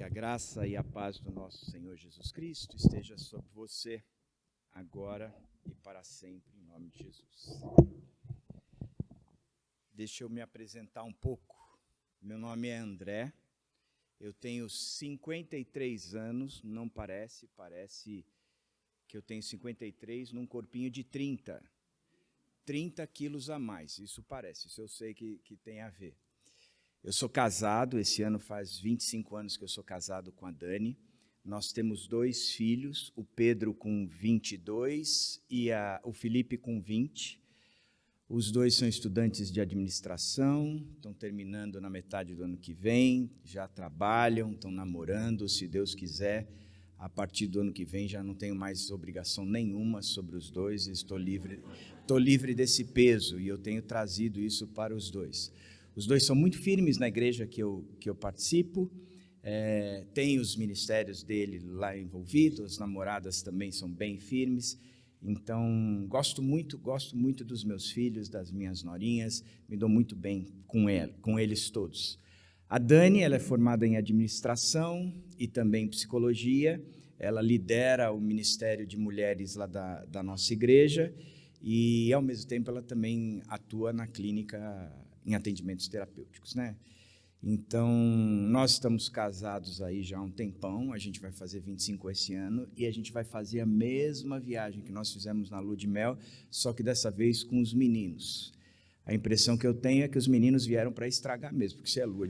a graça e a paz do nosso Senhor Jesus Cristo esteja sobre você, agora e para sempre, em nome de Jesus. Deixa eu me apresentar um pouco. Meu nome é André, eu tenho 53 anos, não parece que eu tenho 53 num corpinho de 30 quilos a mais, isso parece, isso eu sei que tem a ver. Eu sou casado, esse ano faz 25 anos que eu sou casado com a Dani. Nós temos 2 filhos, o Pedro com 22 e o Felipe com 20. Os 2 são estudantes de administração, estão terminando na metade do ano que vem, já trabalham, estão namorando, se Deus quiser. A partir do ano que vem já não tenho mais obrigação nenhuma sobre os 2, estou livre desse peso e eu tenho trazido isso para os 2. Os 2 são muito firmes na igreja que eu participo, tem os ministérios dele lá envolvidos, as namoradas também são bem firmes, então gosto muito dos meus filhos, das minhas norinhas, me dou muito bem com eles todos. A Dani, ela é formada em administração e também em psicologia, ela lidera o Ministério de Mulheres lá da nossa igreja e, ao mesmo tempo, ela também atua na clínica em atendimentos terapêuticos, né? Então, nós estamos casados aí já há um tempão, a gente vai fazer 25 esse ano, e a gente vai fazer a mesma viagem que nós fizemos na lua de mel, só que dessa vez com os meninos. A impressão que eu tenho é que os meninos vieram para estragar mesmo, porque se era lua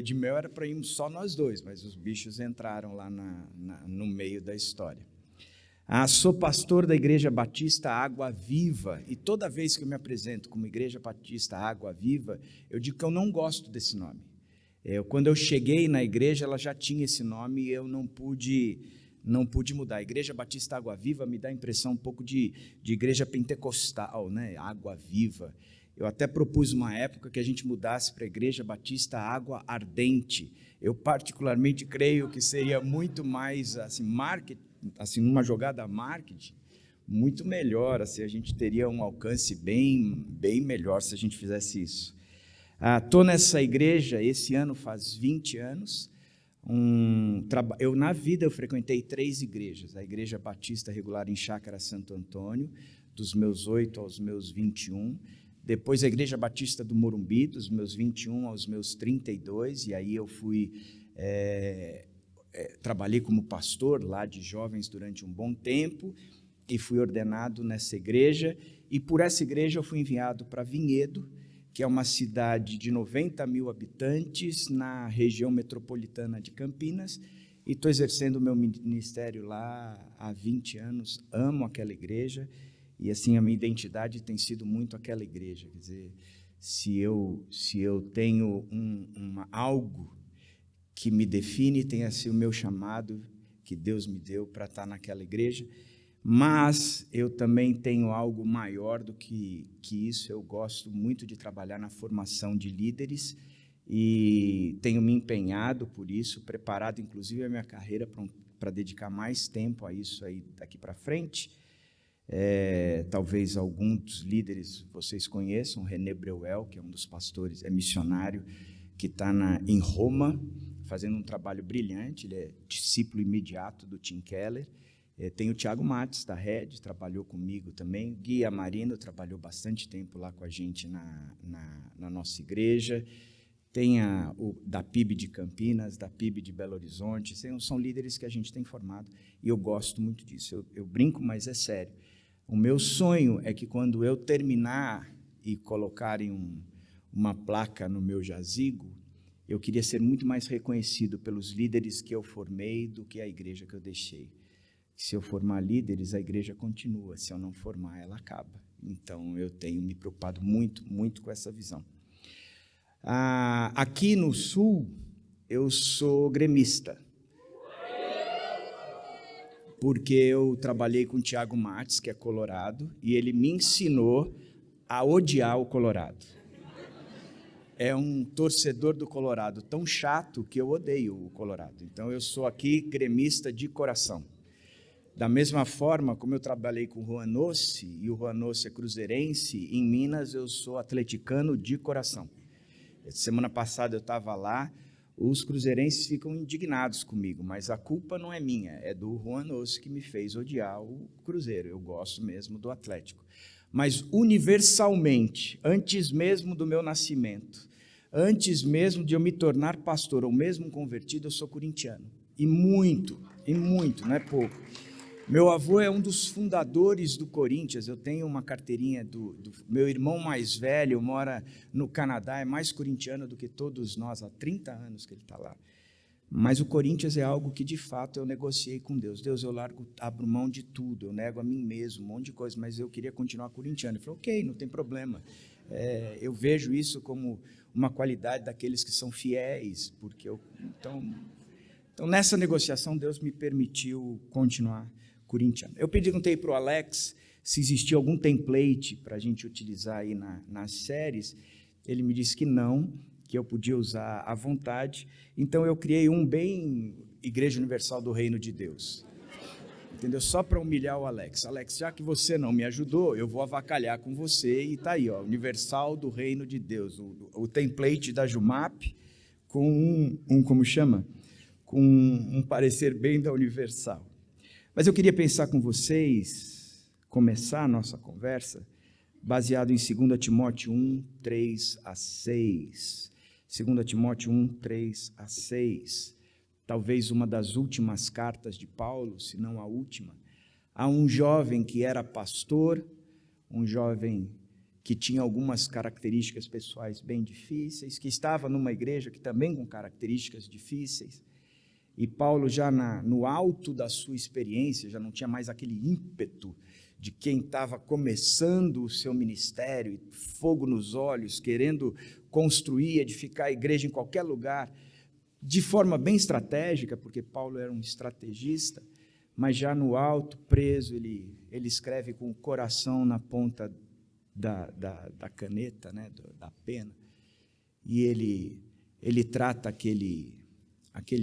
de mel era para irmos só nós 2, mas os bichos entraram lá no meio da história. Sou pastor da Igreja Batista Água Viva, e toda vez que eu me apresento como Igreja Batista Água Viva, eu digo que eu não gosto desse nome. Quando eu cheguei na igreja, ela já tinha esse nome e eu não pude mudar. A Igreja Batista Água Viva me dá a impressão um pouco de igreja pentecostal, né? Água Viva. Eu até propus uma época que a gente mudasse para a Igreja Batista Água Ardente. Eu particularmente creio que seria muito mais assim, marketing, assim, numa jogada marketing, muito melhor, assim, a gente teria um alcance bem melhor se a gente fizesse isso. Estou nessa igreja, esse ano faz 20 anos, na vida eu frequentei 3 igrejas, a Igreja Batista Regular em Chácara Santo Antônio, dos meus 8 aos meus 21, depois a Igreja Batista do Morumbi, dos meus 21 aos meus 32, e aí eu fui... trabalhei como pastor lá de jovens durante um bom tempo e fui ordenado nessa igreja, e por essa igreja eu fui enviado para Vinhedo, que é uma cidade de 90 mil habitantes na região metropolitana de Campinas, e estou exercendo o meu ministério lá há 20 anos, amo aquela igreja, e assim a minha identidade tem sido muito aquela igreja, quer dizer, se eu tenho algo que me define, tenha sido o meu chamado que Deus me deu para estar naquela igreja, mas eu também tenho algo maior do que isso. Eu gosto muito de trabalhar na formação de líderes e tenho me empenhado por isso, preparado inclusive a minha carreira para dedicar mais tempo a isso aí daqui para frente. Talvez alguns dos líderes vocês conheçam, René Breuel, que é um dos pastores, é missionário, que está em Roma, fazendo um trabalho brilhante, ele é discípulo imediato do Tim Keller. Tem o Tiago Matos, da Red, trabalhou comigo também. Gui Amarino trabalhou bastante tempo lá com a gente na nossa igreja. Tem o da PIB de Campinas, da PIB de Belo Horizonte. São líderes que a gente tem formado e eu gosto muito disso. Eu brinco, mas é sério. O meu sonho é que quando eu terminar e colocarem uma placa no meu jazigo, eu queria ser muito mais reconhecido pelos líderes que eu formei do que a igreja que eu deixei. Se eu formar líderes, a igreja continua. Se eu não formar, ela acaba. Então, eu tenho me preocupado muito com essa visão. Aqui no Sul, eu sou gremista. Porque eu trabalhei com o Tiago Matos, que é colorado, e ele me ensinou a odiar o Colorado. É um torcedor do Colorado tão chato que eu odeio o Colorado. Então, eu sou aqui gremista de coração. Da mesma forma, como eu trabalhei com o Juanossi, e o Juanossi é cruzeirense, em Minas eu sou atleticano de coração. Semana passada eu estava lá, os cruzeirenses ficam indignados comigo, mas a culpa não é minha, é do Juan Osso que me fez odiar o Cruzeiro. Eu gosto mesmo do Atlético. Mas universalmente, antes mesmo do meu nascimento, antes mesmo de eu me tornar pastor ou mesmo convertido, eu sou corintiano. E muito, não é pouco. Meu avô é um dos fundadores do Corinthians. Eu tenho uma carteirinha do meu irmão mais velho, mora no Canadá, é mais corintiano do que todos nós, há 30 anos que ele está lá. Mas o Corinthians é algo que, de fato, eu negociei com Deus. Deus, eu abro mão de tudo, eu nego a mim mesmo, um monte de coisa, mas eu queria continuar corintiano. Ele falou, ok, não tem problema. Eu vejo isso como uma qualidade daqueles que são fiéis, porque então, nessa negociação, Deus me permitiu continuar corintiano. Eu perguntei para o Alex se existia algum template para a gente utilizar aí nas séries. Ele me disse que não, que eu podia usar à vontade. Então, eu criei um bem Igreja Universal do Reino de Deus. Entendeu? Só para humilhar o Alex. Alex, já que você não me ajudou, eu vou avacalhar com você. E está aí, ó, Universal do Reino de Deus. O template da Jumap com como chama? Com um parecer bem da Universal. Mas eu queria pensar com vocês, começar a nossa conversa, baseado em 2 Timóteo 1, 3 a 6. 2 Timóteo 1, 3 a 6. Talvez uma das últimas cartas de Paulo, se não a última, a um jovem que era pastor, um jovem que tinha algumas características pessoais bem difíceis, que estava numa igreja que também com características difíceis. E Paulo, já no alto da sua experiência, já não tinha mais aquele ímpeto de quem estava começando o seu ministério, fogo nos olhos, querendo construir, edificar a igreja em qualquer lugar, de forma bem estratégica, porque Paulo era um estrategista, mas já no alto, preso, ele escreve com o coração na ponta da caneta, né, da pena, e ele trata aquele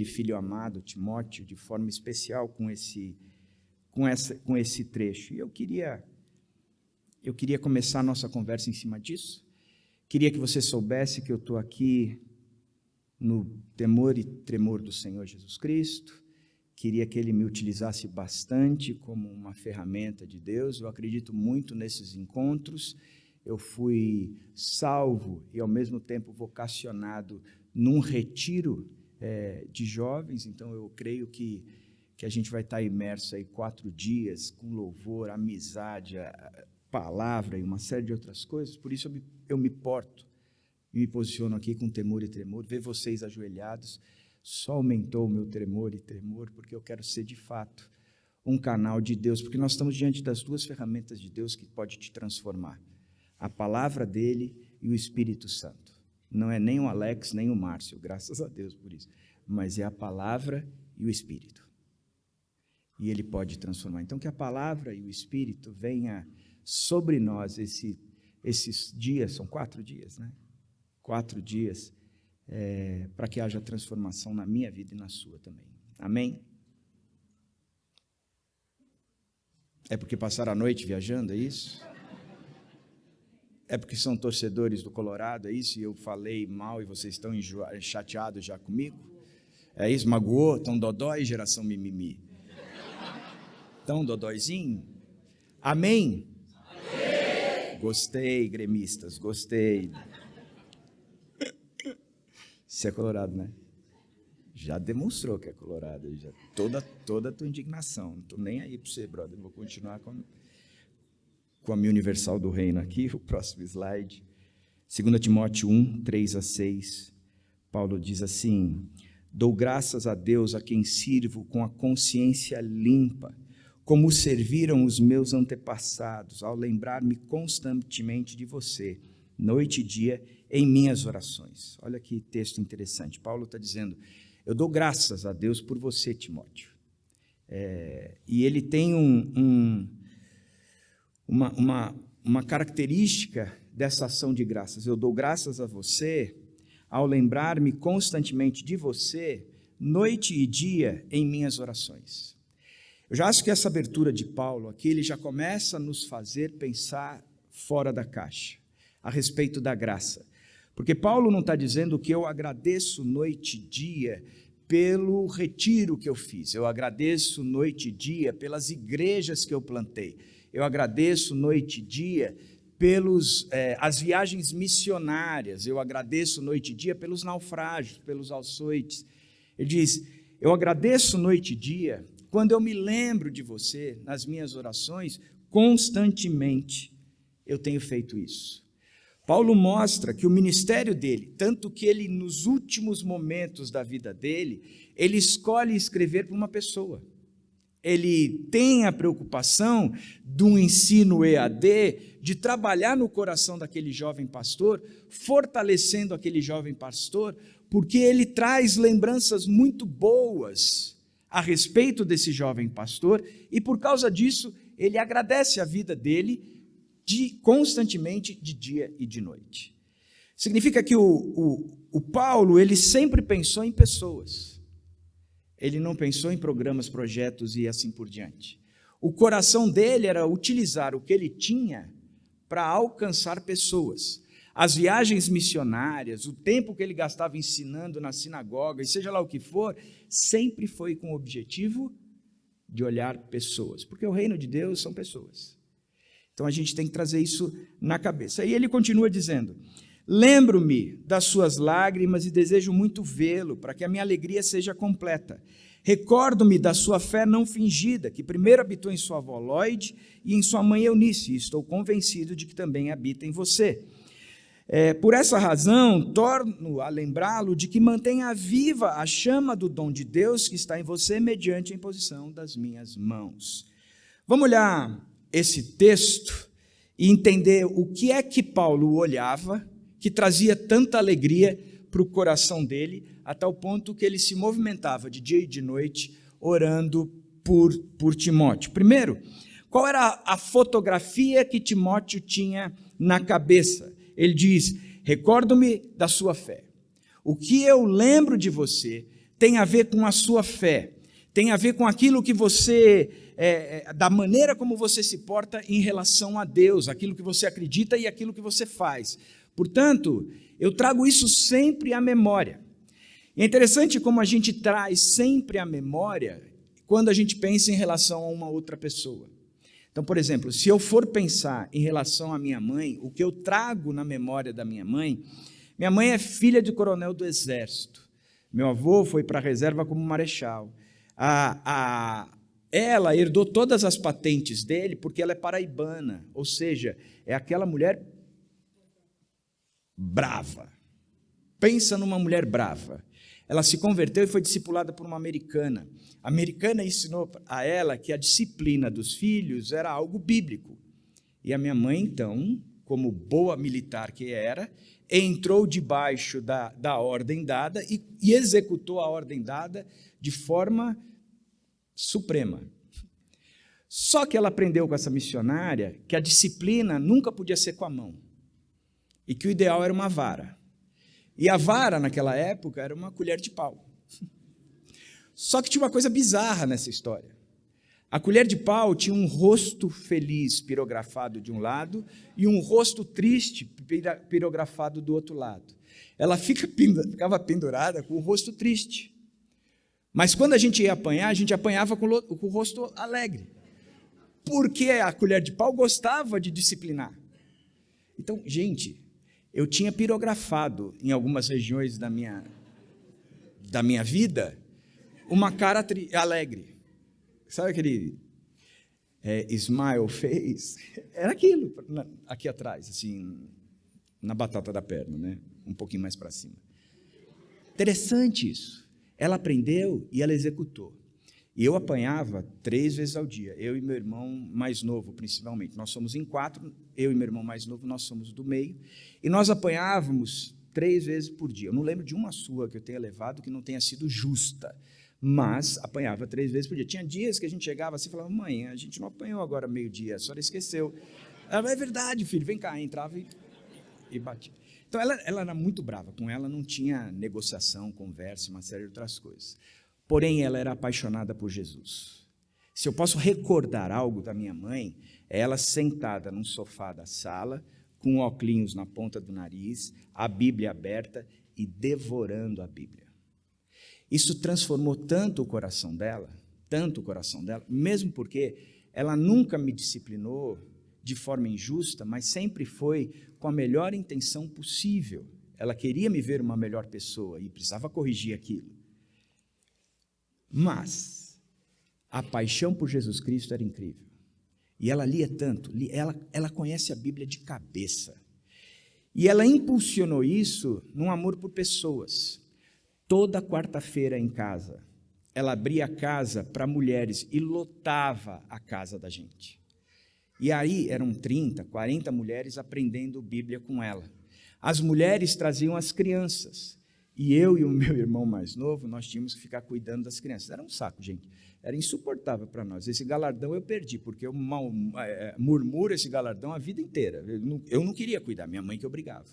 filho amado, Timóteo, de forma especial com esse trecho. E eu queria começar a nossa conversa em cima disso. Queria que você soubesse que eu estou aqui no temor e tremor do Senhor Jesus Cristo. Queria que Ele me utilizasse bastante como uma ferramenta de Deus. Eu acredito muito nesses encontros. Eu fui salvo e, ao mesmo tempo, vocacionado num retiro de jovens, então eu creio que a gente vai estar imerso aí 4 dias com louvor, amizade, a palavra e uma série de outras coisas. Por isso eu me porto e me posiciono aqui com temor e tremor. Ver vocês ajoelhados só aumentou o meu tremor, porque eu quero ser de fato um canal de Deus, porque nós estamos diante das 2 ferramentas de Deus que pode te transformar: a palavra dele e o Espírito Santo. Não é nem o Alex, nem o Márcio, graças a Deus por isso, mas é a palavra e o Espírito. E ele pode transformar. Então, que a palavra e o Espírito venha sobre nós esses dias, são 4 dias, né? 4 dias, para que haja transformação na minha vida e na sua também. Amém? É porque passaram a noite viajando, é isso? É porque são torcedores do Colorado, é isso? E eu falei mal e vocês estão chateados já comigo? É isso? Magoou? Estão dodói, geração mimimi? Estão dodóizinho? Amém? Amém? Gostei, gremistas, gostei. Você é colorado, né? Já demonstrou que é colorado. Já, toda a tua indignação. Não estou nem aí para você, brother. Vou continuar com a minha Universal do Reino aqui, o próximo slide. 2 Timóteo 1, 3 a 6, Paulo diz assim: dou graças a Deus a quem sirvo com a consciência limpa, como serviram os meus antepassados, ao lembrar-me constantemente de você, noite e dia, em minhas orações. Olha que texto interessante. Paulo está dizendo: eu dou graças a Deus por você, Timóteo. E ele tem uma característica dessa ação de graças. Eu dou graças a você ao lembrar-me constantemente de você, noite e dia, em minhas orações. Eu já acho que essa abertura de Paulo aqui, ele já começa a nos fazer pensar fora da caixa, a respeito da graça. Porque Paulo não está dizendo que eu agradeço noite e dia pelo retiro que eu fiz, eu agradeço noite e dia pelas igrejas que eu plantei, eu agradeço noite e dia as viagens missionárias, eu agradeço noite e dia pelos naufrágios, pelos açoites. Ele diz, eu agradeço noite e dia quando eu me lembro de você nas minhas orações, constantemente eu tenho feito isso. Paulo mostra que o ministério dele, tanto que ele, nos últimos momentos da vida dele, ele escolhe escrever para uma pessoa. Ele tem a preocupação do ensino EAD, de trabalhar no coração daquele jovem pastor, fortalecendo aquele jovem pastor, porque ele traz lembranças muito boas a respeito desse jovem pastor, e por causa disso, ele agradece a vida dele, constantemente, de dia e de noite. Significa que o Paulo, ele sempre pensou em pessoas. Ele não pensou em programas, projetos e assim por diante. O coração dele era utilizar o que ele tinha para alcançar pessoas. As viagens missionárias, o tempo que ele gastava ensinando na sinagoga, e seja lá o que for, sempre foi com o objetivo de olhar pessoas, porque o reino de Deus são pessoas. Então, a gente tem que trazer isso na cabeça. E ele continua dizendo, lembro-me das suas lágrimas e desejo muito vê-lo, para que a minha alegria seja completa. Recordo-me da sua fé não fingida, que primeiro habitou em sua avó Lóide e em sua mãe Eunice, e estou convencido de que também habita em você. Por essa razão, torno a lembrá-lo de que mantenha viva a chama do dom de Deus que está em você, mediante a imposição das minhas mãos. Vamos olhar esse texto e entender o que é que Paulo olhava, que trazia tanta alegria para o coração dele, a tal ponto que ele se movimentava de dia e de noite, orando por Timóteo. Primeiro, qual era a fotografia que Timóteo tinha na cabeça? Ele diz, recordo-me da sua fé. O que eu lembro de você tem a ver com a sua fé, tem a ver com aquilo que você... da maneira como você se porta em relação a Deus, aquilo que você acredita e aquilo que você faz. Portanto, eu trago isso sempre à memória. E é interessante como a gente traz sempre à memória quando a gente pensa em relação a uma outra pessoa. Então, por exemplo, se eu for pensar em relação à minha mãe, o que eu trago na memória da minha mãe é filha de coronel do Exército. Meu avô foi para a reserva como marechal. Ela herdou todas as patentes dele porque ela é paraibana, ou seja, é aquela mulher brava. Pensa numa mulher brava. Ela se converteu e foi discipulada por uma americana. A americana ensinou a ela que a disciplina dos filhos era algo bíblico. E a minha mãe, então, como boa militar que era, entrou debaixo da ordem dada e executou a ordem dada de forma suprema. Só que ela aprendeu com essa missionária que a disciplina nunca podia ser com a mão e que o ideal era uma vara. E a vara, naquela época, era uma colher de pau. Só que tinha uma coisa bizarra nessa história. A colher de pau tinha um rosto feliz pirografado de um lado e um rosto triste pirografado do outro lado. Ela ficava pendurada com o rosto triste. Mas quando a gente ia apanhar, a gente apanhava com o rosto alegre. Porque a colher de pau gostava de disciplinar. Então, gente, eu tinha pirografado em algumas regiões da minha vida uma cara alegre. Sabe aquele smile face? Era aquilo, aqui atrás, assim, na batata da perna, né? Um pouquinho mais para cima. Interessante isso. Ela aprendeu e ela executou. E eu apanhava 3 vezes ao dia, eu e meu irmão mais novo, principalmente. Nós somos em 4, eu e meu irmão mais novo, nós somos do meio. E nós apanhávamos 3 vezes por dia. Eu não lembro de uma surra que eu tenha levado que não tenha sido justa, mas apanhava 3 vezes por dia. Tinha dias que a gente chegava assim e falava, mãe, a gente não apanhou agora meio-dia, a senhora esqueceu. Ela falava, é verdade, filho, vem cá. Entrava e batia. Então, ela era muito brava. Com ela não tinha negociação, conversa, uma série de outras coisas. Porém, ela era apaixonada por Jesus. Se eu posso recordar algo da minha mãe, é ela sentada num sofá da sala, com óculos na ponta do nariz, a Bíblia aberta e devorando a Bíblia. Isso transformou tanto o coração dela, mesmo porque ela nunca me disciplinou de forma injusta, mas sempre foi com a melhor intenção possível. Ela queria me ver uma melhor pessoa e precisava corrigir aquilo. Mas a paixão por Jesus Cristo era incrível. E ela lia tanto, ela conhece a Bíblia de cabeça. E ela impulsionou isso num amor por pessoas. Toda quarta-feira em casa, ela abria a casa para mulheres e lotava a casa da gente. E aí eram 30, 40 mulheres aprendendo Bíblia com ela. As mulheres traziam as crianças. E eu e o meu irmão mais novo, nós tínhamos que ficar cuidando das crianças. Era um saco, gente. Era insuportável para nós. Esse galardão eu perdi, porque eu murmuro esse galardão a vida inteira. Eu não queria cuidar, minha mãe que obrigava.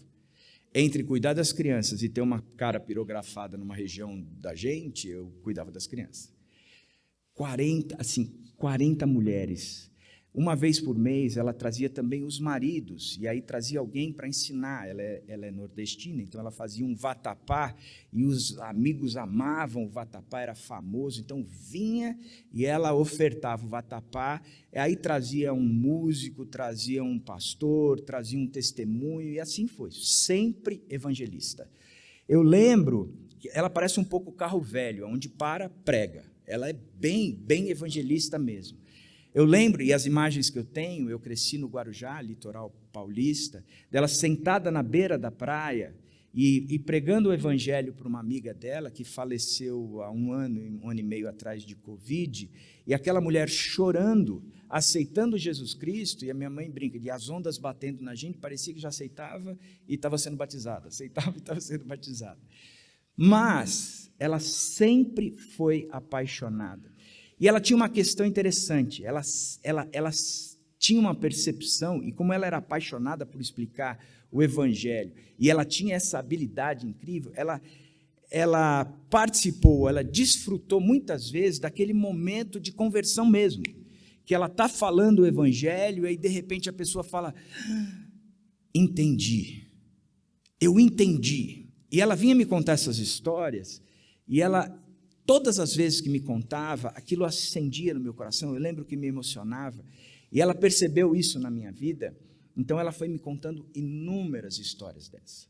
Entre cuidar das crianças e ter uma cara pirografada numa região da gente, eu cuidava das crianças. 40 mulheres. Uma vez por mês, ela trazia também os maridos, e aí trazia alguém para ensinar. Ela é nordestina, então ela fazia um vatapá, e os amigos amavam o vatapá, era famoso, então vinha e ela ofertava o vatapá, e aí trazia um músico, trazia um pastor, trazia um testemunho, e assim foi, sempre evangelista. Eu lembro que ela parece um pouco carro velho, onde prega. Ela é bem evangelista mesmo. Eu lembro, e as imagens que eu tenho, eu cresci no Guarujá, litoral paulista, dela sentada na beira da praia e pregando o evangelho para uma amiga dela, que faleceu há um ano e meio atrás de Covid, e aquela mulher chorando, aceitando Jesus Cristo, e a minha mãe brinca, e as ondas batendo na gente, parecia que já aceitava e estava sendo batizada, aceitava e estava sendo batizada. Mas ela sempre foi apaixonada. E ela tinha uma questão interessante, ela tinha uma percepção, e como ela era apaixonada por explicar o Evangelho, e ela tinha essa habilidade incrível, ela participou, ela desfrutou muitas vezes daquele momento de conversão mesmo, que ela está falando o Evangelho, e aí de repente a pessoa fala, entendi, eu entendi. E ela vinha me contar essas histórias, e todas as vezes que me contava, aquilo acendia no meu coração, eu lembro que me emocionava, e ela percebeu isso na minha vida, então ela foi me contando inúmeras histórias dessa,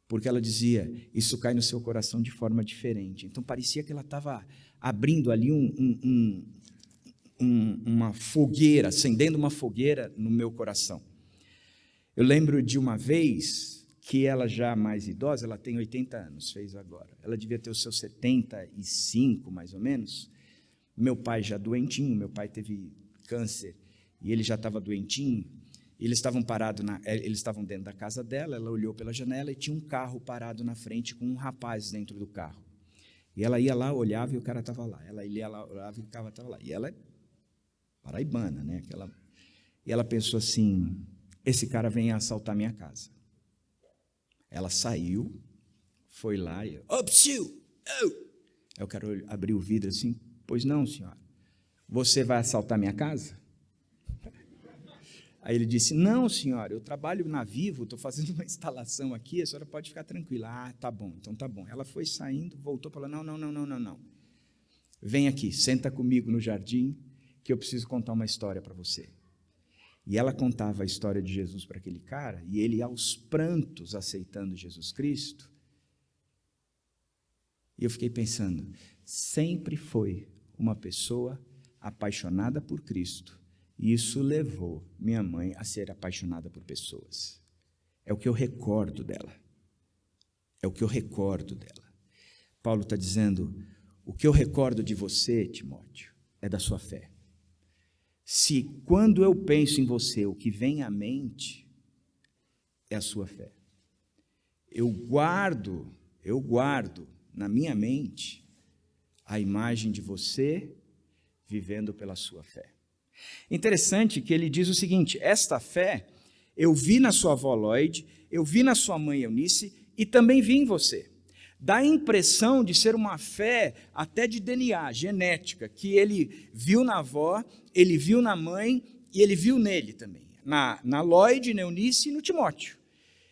porque ela dizia, isso cai no seu coração de forma diferente, então parecia que ela estava abrindo ali uma fogueira, acendendo uma fogueira no meu coração. Eu lembro de uma vez que ela já mais idosa, ela tem 80 anos, fez agora, ela devia ter os seus 75 mais ou menos, meu pai já doentinho, meu pai teve câncer, e ele já estava doentinho, eles estavam dentro da casa dela, ela olhou pela janela e tinha um carro parado na frente com um rapaz dentro do carro, e ela ia lá, olhava e o cara estava lá, ela ia lá, olhava e o cara estava lá, e ela é paraibana, né? E ela pensou assim, esse cara vem assaltar minha casa. Ela saiu, foi lá e... Aí o cara abriu o vidro assim, pois não, senhora, você vai assaltar minha casa? Aí ele disse, não, senhora, eu trabalho na Vivo, estou fazendo uma instalação aqui, a senhora pode ficar tranquila. Ah, tá bom, então tá bom. Ela foi saindo, voltou e falou, não. Vem aqui, senta comigo no jardim, que eu preciso contar uma história para você. E ela contava a história de Jesus para aquele cara, e ele aos prantos aceitando Jesus Cristo. E eu fiquei pensando, sempre foi uma pessoa apaixonada por Cristo, e isso levou minha mãe a ser apaixonada por pessoas. É o que eu recordo dela. Paulo está dizendo, o que eu recordo de você, Timóteo, é da sua fé. Se quando eu penso em você, o que vem à mente é a sua fé. Eu guardo na minha mente a imagem de você vivendo pela sua fé. Interessante que ele diz o seguinte, esta fé eu vi na sua avó Lloyd, eu vi na sua mãe Eunice e também vi em você. Dá a impressão de ser uma fé até de DNA, genética, que ele viu na avó, ele viu na mãe e ele viu nele também. na Lloyd, na Eunice e no Timóteo.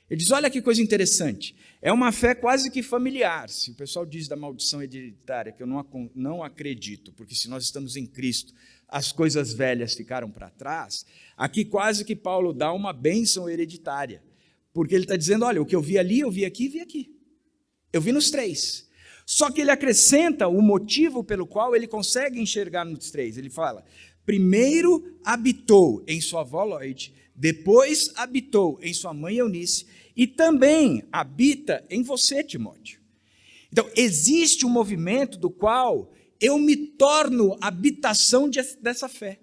Ele diz, olha que coisa interessante, é uma fé quase que familiar. Se o pessoal diz da maldição hereditária, que eu não acredito, porque se nós estamos em Cristo, as coisas velhas ficaram para trás, aqui quase que Paulo dá uma bênção hereditária, porque ele está dizendo, olha, o que eu vi ali, eu vi aqui e vi aqui. Eu vi nos três. Só que ele acrescenta o motivo pelo qual ele consegue enxergar nos três. Ele fala, primeiro habitou em sua avó Lloyd, depois habitou em sua mãe Eunice, e também habita em você, Timóteo. Então, existe um movimento do qual eu me torno habitação dessa fé.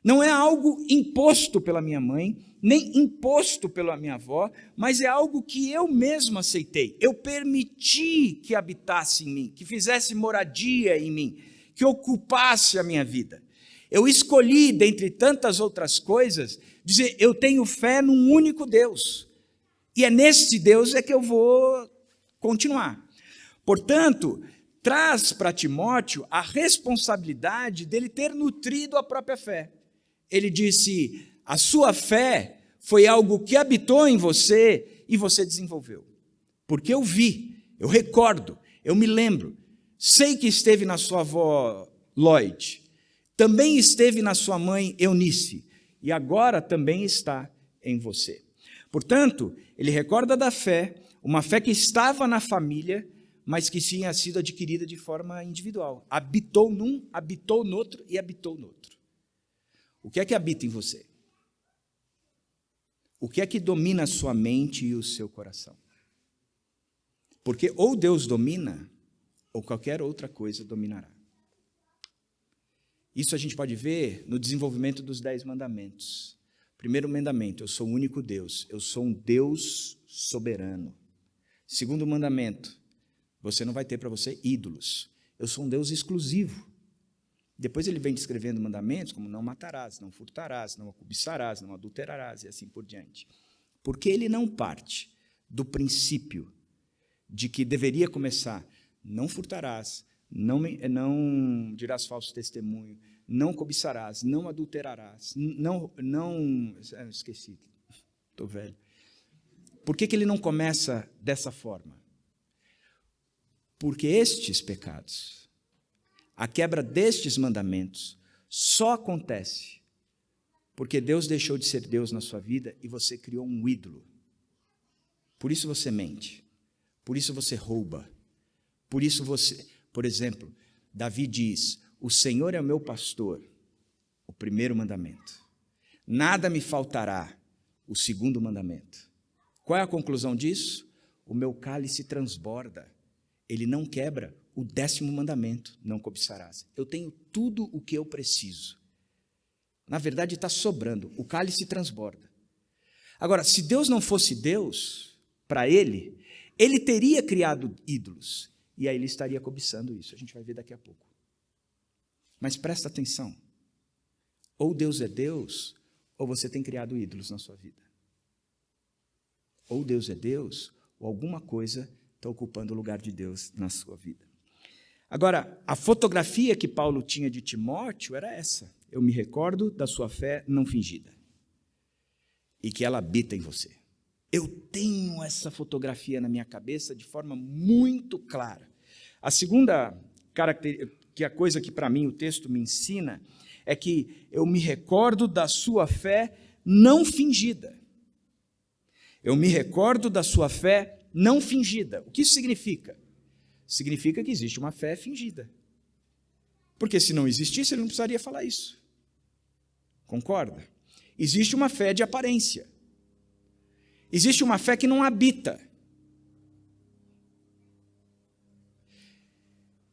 Não é algo imposto pela minha mãe, nem imposto pela minha avó, mas é algo que eu mesmo aceitei. Eu permiti que habitasse em mim, que fizesse moradia em mim, que ocupasse a minha vida. Eu escolhi, dentre tantas outras coisas, dizer, eu tenho fé num único Deus. E é nesse Deus é que eu vou continuar. Portanto, traz para Timóteo a responsabilidade dele ter nutrido a própria fé. Ele disse, a sua fé foi algo que habitou em você e você desenvolveu. Porque eu vi, eu recordo, eu me lembro, sei que esteve na sua avó Lloyd, também esteve na sua mãe Eunice, e agora também está em você. Portanto, ele recorda da fé, uma fé que estava na família, mas que tinha sido adquirida de forma individual. Habitou num, habitou no outro e habitou no outro. O que é que habita em você? O que é que domina a sua mente e o seu coração? Porque ou Deus domina, ou qualquer outra coisa dominará. Isso a gente pode ver no desenvolvimento dos 10 mandamentos. Primeiro mandamento, eu sou o único Deus, eu sou um Deus soberano. Segundo mandamento, você não vai ter para você ídolos, eu sou um Deus exclusivo. Depois ele vem descrevendo mandamentos como não matarás, não furtarás, não cobiçarás, não adulterarás e assim por diante. Porque ele não parte do princípio de que deveria começar, não furtarás, não dirás falso testemunho, não cobiçarás, não adulterarás, esqueci, estou velho. Por que ele não começa dessa forma? Porque estes pecados, a quebra destes mandamentos, só acontece porque Deus deixou de ser Deus na sua vida e você criou um ídolo. Por isso você mente, por isso você rouba, por isso você... Por exemplo, Davi diz, o Senhor é o meu pastor, o primeiro mandamento. Nada me faltará, o segundo mandamento. Qual é a conclusão disso? O meu cálice transborda, ele não quebra o 10º mandamento, não cobiçarás. Eu tenho tudo o que eu preciso. Na verdade está sobrando, o cálice transborda. Agora, se Deus não fosse Deus, para ele teria criado ídolos. E aí ele estaria cobiçando isso. A gente vai ver daqui a pouco. Mas presta atenção. Ou Deus é Deus, ou você tem criado ídolos na sua vida. Ou Deus é Deus, ou alguma coisa está ocupando o lugar de Deus na sua vida. Agora, a fotografia que Paulo tinha de Timóteo era essa. Eu me recordo da sua fé não fingida. E que ela habita em você. Eu tenho essa fotografia na minha cabeça de forma muito clara. A segunda característica, a coisa que para mim o texto me ensina, é que eu me recordo da sua fé não fingida. Eu me recordo da sua fé não fingida. O que isso significa? Significa que existe uma fé fingida. Porque se não existisse, ele não precisaria falar isso. Concorda? Existe uma fé de aparência. Existe uma fé que não habita.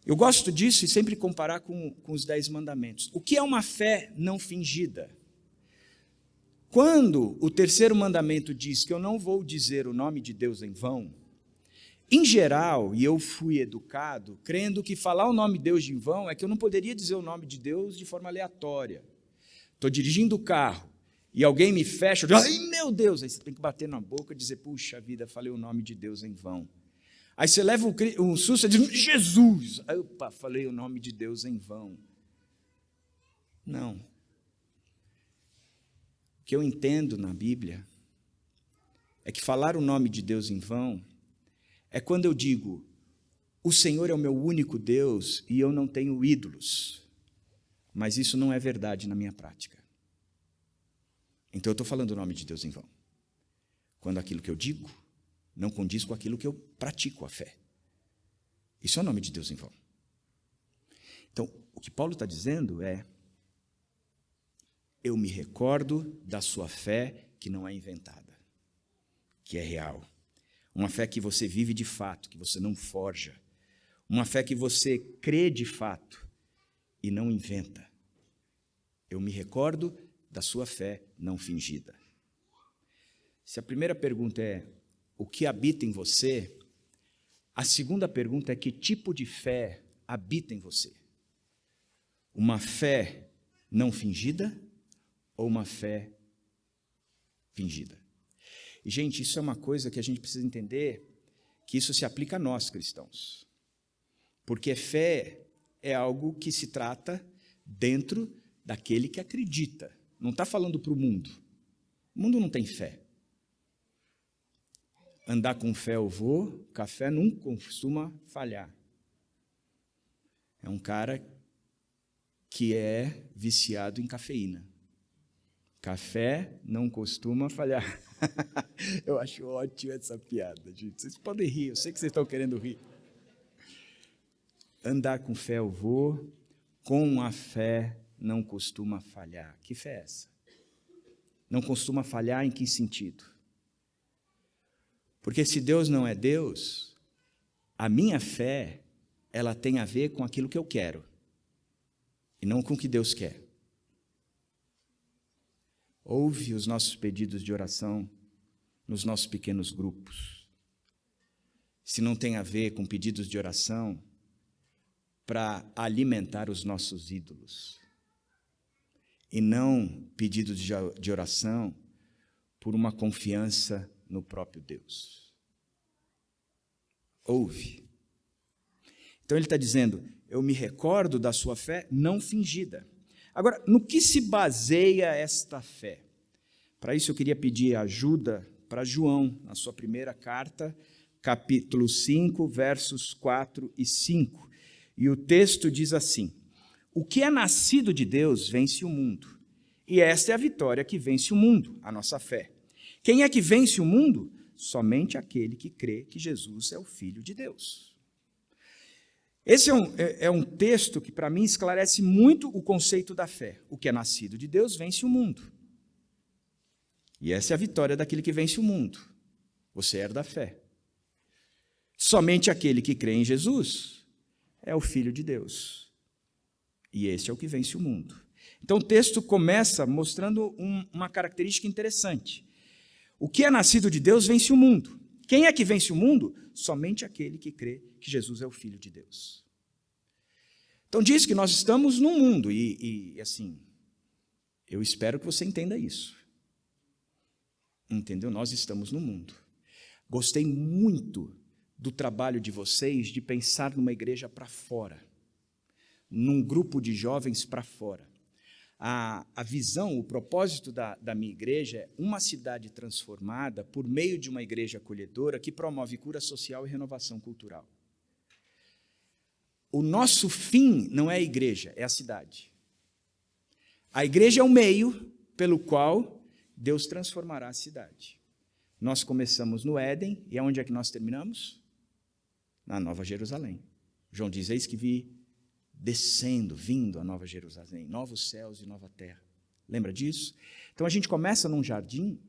Eu gosto disso e sempre comparar com os 10 mandamentos. O que é uma fé não fingida? Quando o 3º mandamento diz que eu não vou dizer o nome de Deus em vão, em geral, e eu fui educado, crendo que falar o nome de Deus em vão é que eu não poderia dizer o nome de Deus de forma aleatória. Estou dirigindo o carro e alguém me fecha, eu digo, ai meu Deus, aí você tem que bater na boca e dizer, puxa vida, falei o nome de Deus em vão. Aí você leva um susto e diz, Jesus! Aí, opa, falei o nome de Deus em vão. Não. que eu entendo na Bíblia é que falar o nome de Deus em vão é quando eu digo, o Senhor é o meu único Deus e eu não tenho ídolos. Mas isso não é verdade na minha prática. Então eu estou falando o nome de Deus em vão. Quando aquilo que eu digo não condiz com aquilo que eu pratico a fé. Isso é o nome de Deus em vão. Então, o que Paulo está dizendo é, eu me recordo da sua fé que não é inventada, que é real. Uma fé que você vive de fato, que você não forja. Uma fé que você crê de fato e não inventa. Eu me recordo da sua fé não fingida. Se a primeira pergunta é, o que habita em você? A segunda pergunta é, que tipo de fé habita em você? Uma fé não fingida ou uma fé fingida? E, gente, isso é uma coisa que a gente precisa entender, que isso se aplica a nós, cristãos. Porque fé é algo que se trata dentro daquele que acredita. Não está falando para o mundo. O mundo não tem fé. Andar com fé eu vou, café não costuma falhar. É um cara que é viciado em cafeína. Café não costuma falhar. Eu acho ótimo essa piada, gente. Vocês podem rir, eu sei que vocês estão querendo rir. Andar com fé eu vou, com a fé não costuma falhar. Que fé é essa? Não costuma falhar em que sentido? Porque se Deus não é Deus, a minha fé, ela tem a ver com aquilo que eu quero, e não com o que Deus quer. Ouve os nossos pedidos de oração nos nossos pequenos grupos. Se não tem a ver com pedidos de oração para alimentar os nossos ídolos, e não pedidos de oração por uma confiança no próprio Deus. Ouve. Então ele está dizendo, eu me recordo da sua fé não fingida. Agora, no que se baseia esta fé? Para isso eu queria pedir ajuda para João, na sua primeira carta, capítulo 5, versos 4 e 5. E o texto diz assim, o que é nascido de Deus vence o mundo, e esta é a vitória que vence o mundo, a nossa fé. Quem é que vence o mundo? Somente aquele que crê que Jesus é o Filho de Deus. Esse é um texto que, para mim, esclarece muito o conceito da fé. O que é nascido de Deus vence o mundo. E essa é a vitória daquele que vence o mundo. Você herda a fé. Somente aquele que crê em Jesus é o Filho de Deus. E esse é o que vence o mundo. Então o texto começa mostrando uma característica interessante. O que é nascido de Deus vence o mundo. Quem é que vence o mundo? Somente aquele que crê que Jesus é o Filho de Deus. Então diz que nós estamos num mundo, e assim, eu espero que você entenda isso. Entendeu? Nós estamos no mundo. Gostei muito do trabalho de vocês de pensar numa igreja para fora, num grupo de jovens para fora. A visão, o propósito da minha igreja é uma cidade transformada por meio de uma igreja acolhedora que promove cura social e renovação cultural. O nosso fim não é a igreja, é a cidade. A igreja é o meio pelo qual Deus transformará a cidade. Nós começamos no Éden, e aonde é que nós terminamos? Na Nova Jerusalém. João diz, eis que vi descendo, vindo a Nova Jerusalém, novos céus e nova terra. Lembra disso? Então a gente começa num jardim,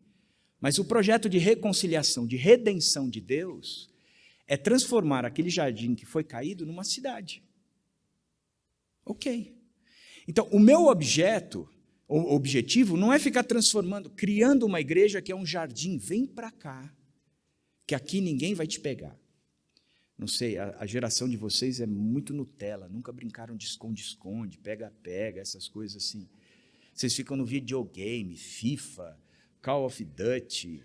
mas o projeto de reconciliação, de redenção de Deus, é transformar aquele jardim que foi caído numa cidade. Ok. Então o meu objetivo não é ficar transformando, criando uma igreja que é um jardim. Vem para cá, que aqui ninguém vai te pegar. Não sei, a geração de vocês é muito Nutella, nunca brincaram de esconde-esconde, pega-pega, essas coisas assim. Vocês ficam no videogame, FIFA, Call of Duty,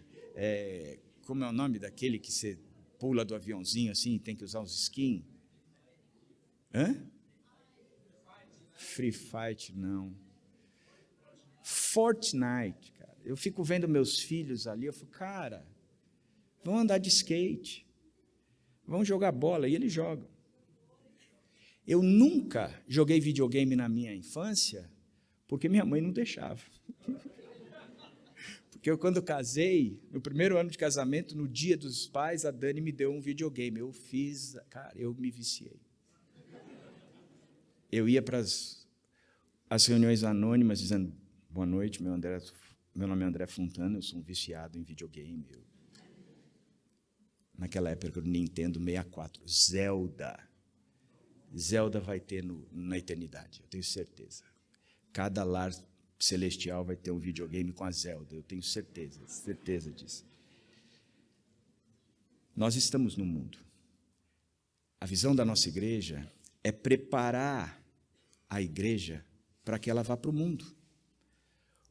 como é o nome daquele que você pula do aviãozinho assim e tem que usar uns skins? Free Fight, não. Fortnite, cara. Eu fico vendo meus filhos ali, eu falo, cara, vão andar de skate, vão jogar bola, e eles jogam. Eu nunca joguei videogame na minha infância, porque minha mãe não deixava. Porque eu, quando casei, no primeiro ano de casamento, no dia dos pais, a Dani me deu um videogame. Eu fiz, cara, eu me viciei. Eu ia para as reuniões anônimas dizendo, boa noite, meu nome é André Fontana, eu sou um viciado em videogame. Naquela época, o Nintendo 64, Zelda vai ter na eternidade, eu tenho certeza. Cada lar celestial vai ter um videogame com a Zelda, eu tenho certeza disso. Nós estamos no mundo. A visão da nossa igreja é preparar a igreja para que ela vá para o mundo.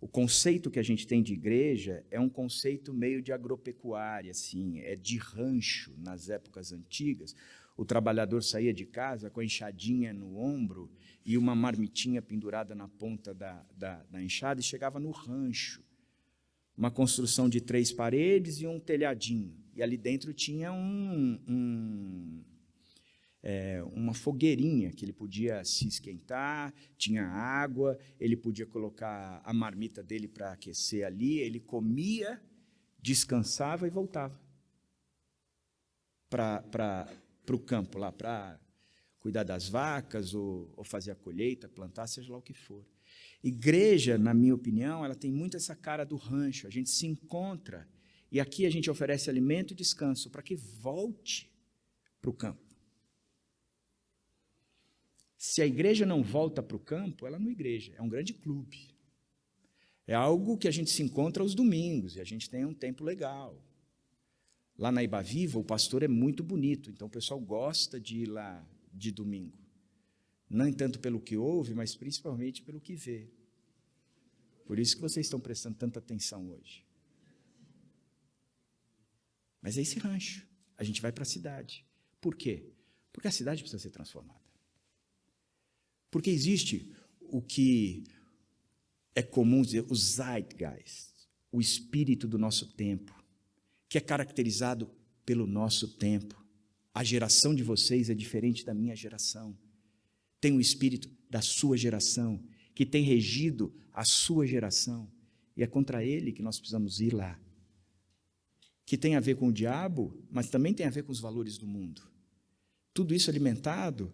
O conceito que a gente tem de igreja é um conceito meio de agropecuária, assim, é de rancho. Nas épocas antigas, o trabalhador saía de casa com a enxadinha no ombro e uma marmitinha pendurada na ponta da enxada e chegava no rancho. Uma construção de 3 paredes e um telhadinho. E ali dentro tinha uma fogueirinha que ele podia se esquentar, tinha água, ele podia colocar a marmita dele para aquecer ali, ele comia, descansava e voltava para o campo, lá para cuidar das vacas, ou fazer a colheita, plantar, seja lá o que for. Igreja, na minha opinião, ela tem muito essa cara do rancho, a gente se encontra, e aqui a gente oferece alimento e descanso, para que volte para o campo. Se a igreja não volta para o campo, ela não é igreja, é um grande clube. É algo que a gente se encontra aos domingos, e a gente tem um tempo legal. Lá na Ibaviva, o pastor é muito bonito, então o pessoal gosta de ir lá de domingo. Não tanto pelo que ouve, mas principalmente pelo que vê. Por isso que vocês estão prestando tanta atenção hoje. Mas é esse rancho. A gente vai para a cidade. Por quê? Porque a cidade precisa ser transformada. Porque existe o que é comum dizer, o zeitgeist, o espírito do nosso tempo, que é caracterizado pelo nosso tempo. A geração de vocês é diferente da minha geração. Tem o espírito da sua geração, que tem regido a sua geração. E é contra ele que nós precisamos ir lá. Que tem a ver com o diabo, mas também tem a ver com os valores do mundo. Tudo isso alimentado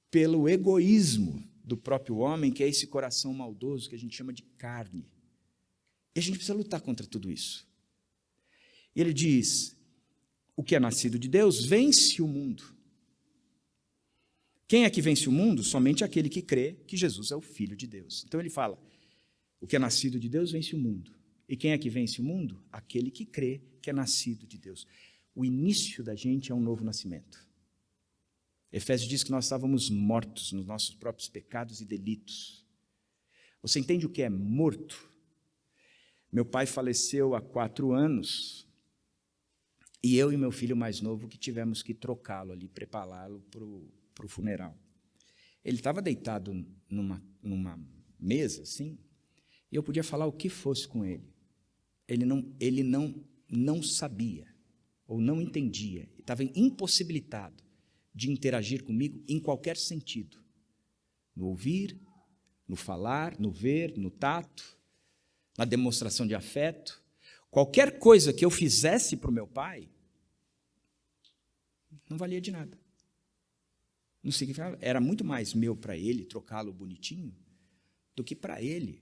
pelo egoísmo do próprio homem, que é esse coração maldoso que a gente chama de carne. E a gente precisa lutar contra tudo isso. E ele diz, o que é nascido de Deus vence o mundo. Quem é que vence o mundo? Somente aquele que crê que Jesus é o Filho de Deus. Então ele fala, o que é nascido de Deus vence o mundo. E quem é que vence o mundo? Aquele que crê que é nascido de Deus. O início da gente é um novo nascimento. Efésios diz que nós estávamos mortos nos nossos próprios pecados e delitos. Você entende o que é morto? Meu pai faleceu há 4 anos, e eu e meu filho mais novo que tivemos que trocá-lo ali, prepará-lo para o funeral. Ele estava deitado numa mesa, assim, e eu podia falar o que fosse com ele. Ele não sabia, ou não entendia, estava impossibilitado de interagir comigo em qualquer sentido. No ouvir, no falar, no ver, no tato, na demonstração de afeto. Qualquer coisa que eu fizesse para o meu pai, não valia de nada. Não significava, era muito mais meu para ele, trocá-lo bonitinho, do que para ele.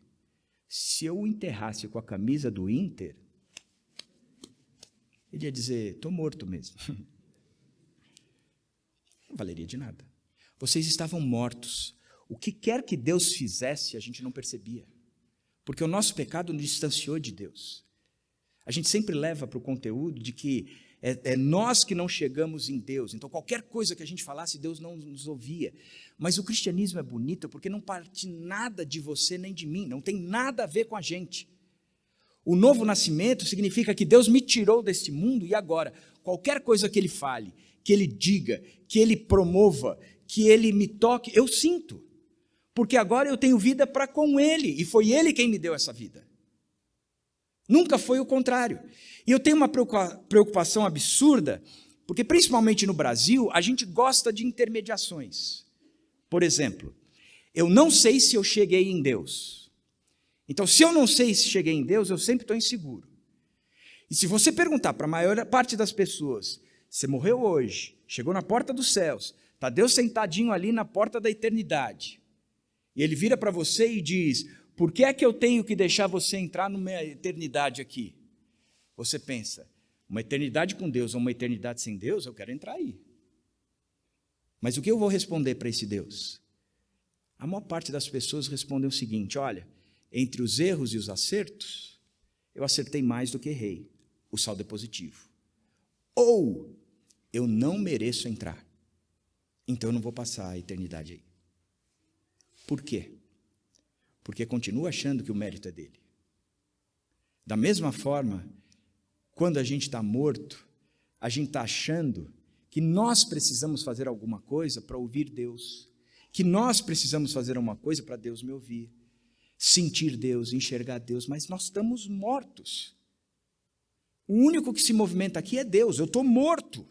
Se eu o enterrasse com a camisa do Inter, ele ia dizer, estou morto mesmo. Não valeria de nada. Vocês estavam mortos. O que quer que Deus fizesse, a gente não percebia. Porque o nosso pecado nos distanciou de Deus. A gente sempre leva para o conteúdo de que é nós que não chegamos em Deus. Então, qualquer coisa que a gente falasse, Deus não nos ouvia. Mas o cristianismo é bonito porque não parte nada de você nem de mim. Não tem nada a ver com a gente. O novo nascimento significa que Deus me tirou deste mundo e agora, qualquer coisa que Ele fale, que Ele diga, que Ele promova, que Ele me toque, eu sinto. Porque agora eu tenho vida para com Ele, e foi Ele quem me deu essa vida. Nunca foi o contrário. E eu tenho uma preocupação absurda, porque principalmente no Brasil, a gente gosta de intermediações. Por exemplo, eu não sei se eu cheguei em Deus. Então, se eu não sei se cheguei em Deus, eu sempre estou inseguro. E se você perguntar para a maior parte das pessoas, você morreu hoje, chegou na porta dos céus, está Deus sentadinho ali na porta da eternidade, e Ele vira para você e diz, por que é que eu tenho que deixar você entrar numa eternidade aqui? Você pensa, uma eternidade com Deus ou uma eternidade sem Deus, eu quero entrar aí. Mas o que eu vou responder para esse Deus? A maior parte das pessoas respondem o seguinte, olha, entre os erros e os acertos, eu acertei mais do que errei. O saldo é positivo. Ou eu não mereço entrar. Então eu não vou passar a eternidade aí. Por quê? Porque continua achando que o mérito é dele. Da mesma forma, quando a gente está morto, a gente está achando que nós precisamos fazer alguma coisa para ouvir Deus, que nós precisamos fazer alguma coisa para Deus me ouvir, sentir Deus, enxergar Deus, mas nós estamos mortos. O único que se movimenta aqui é Deus, eu estou morto.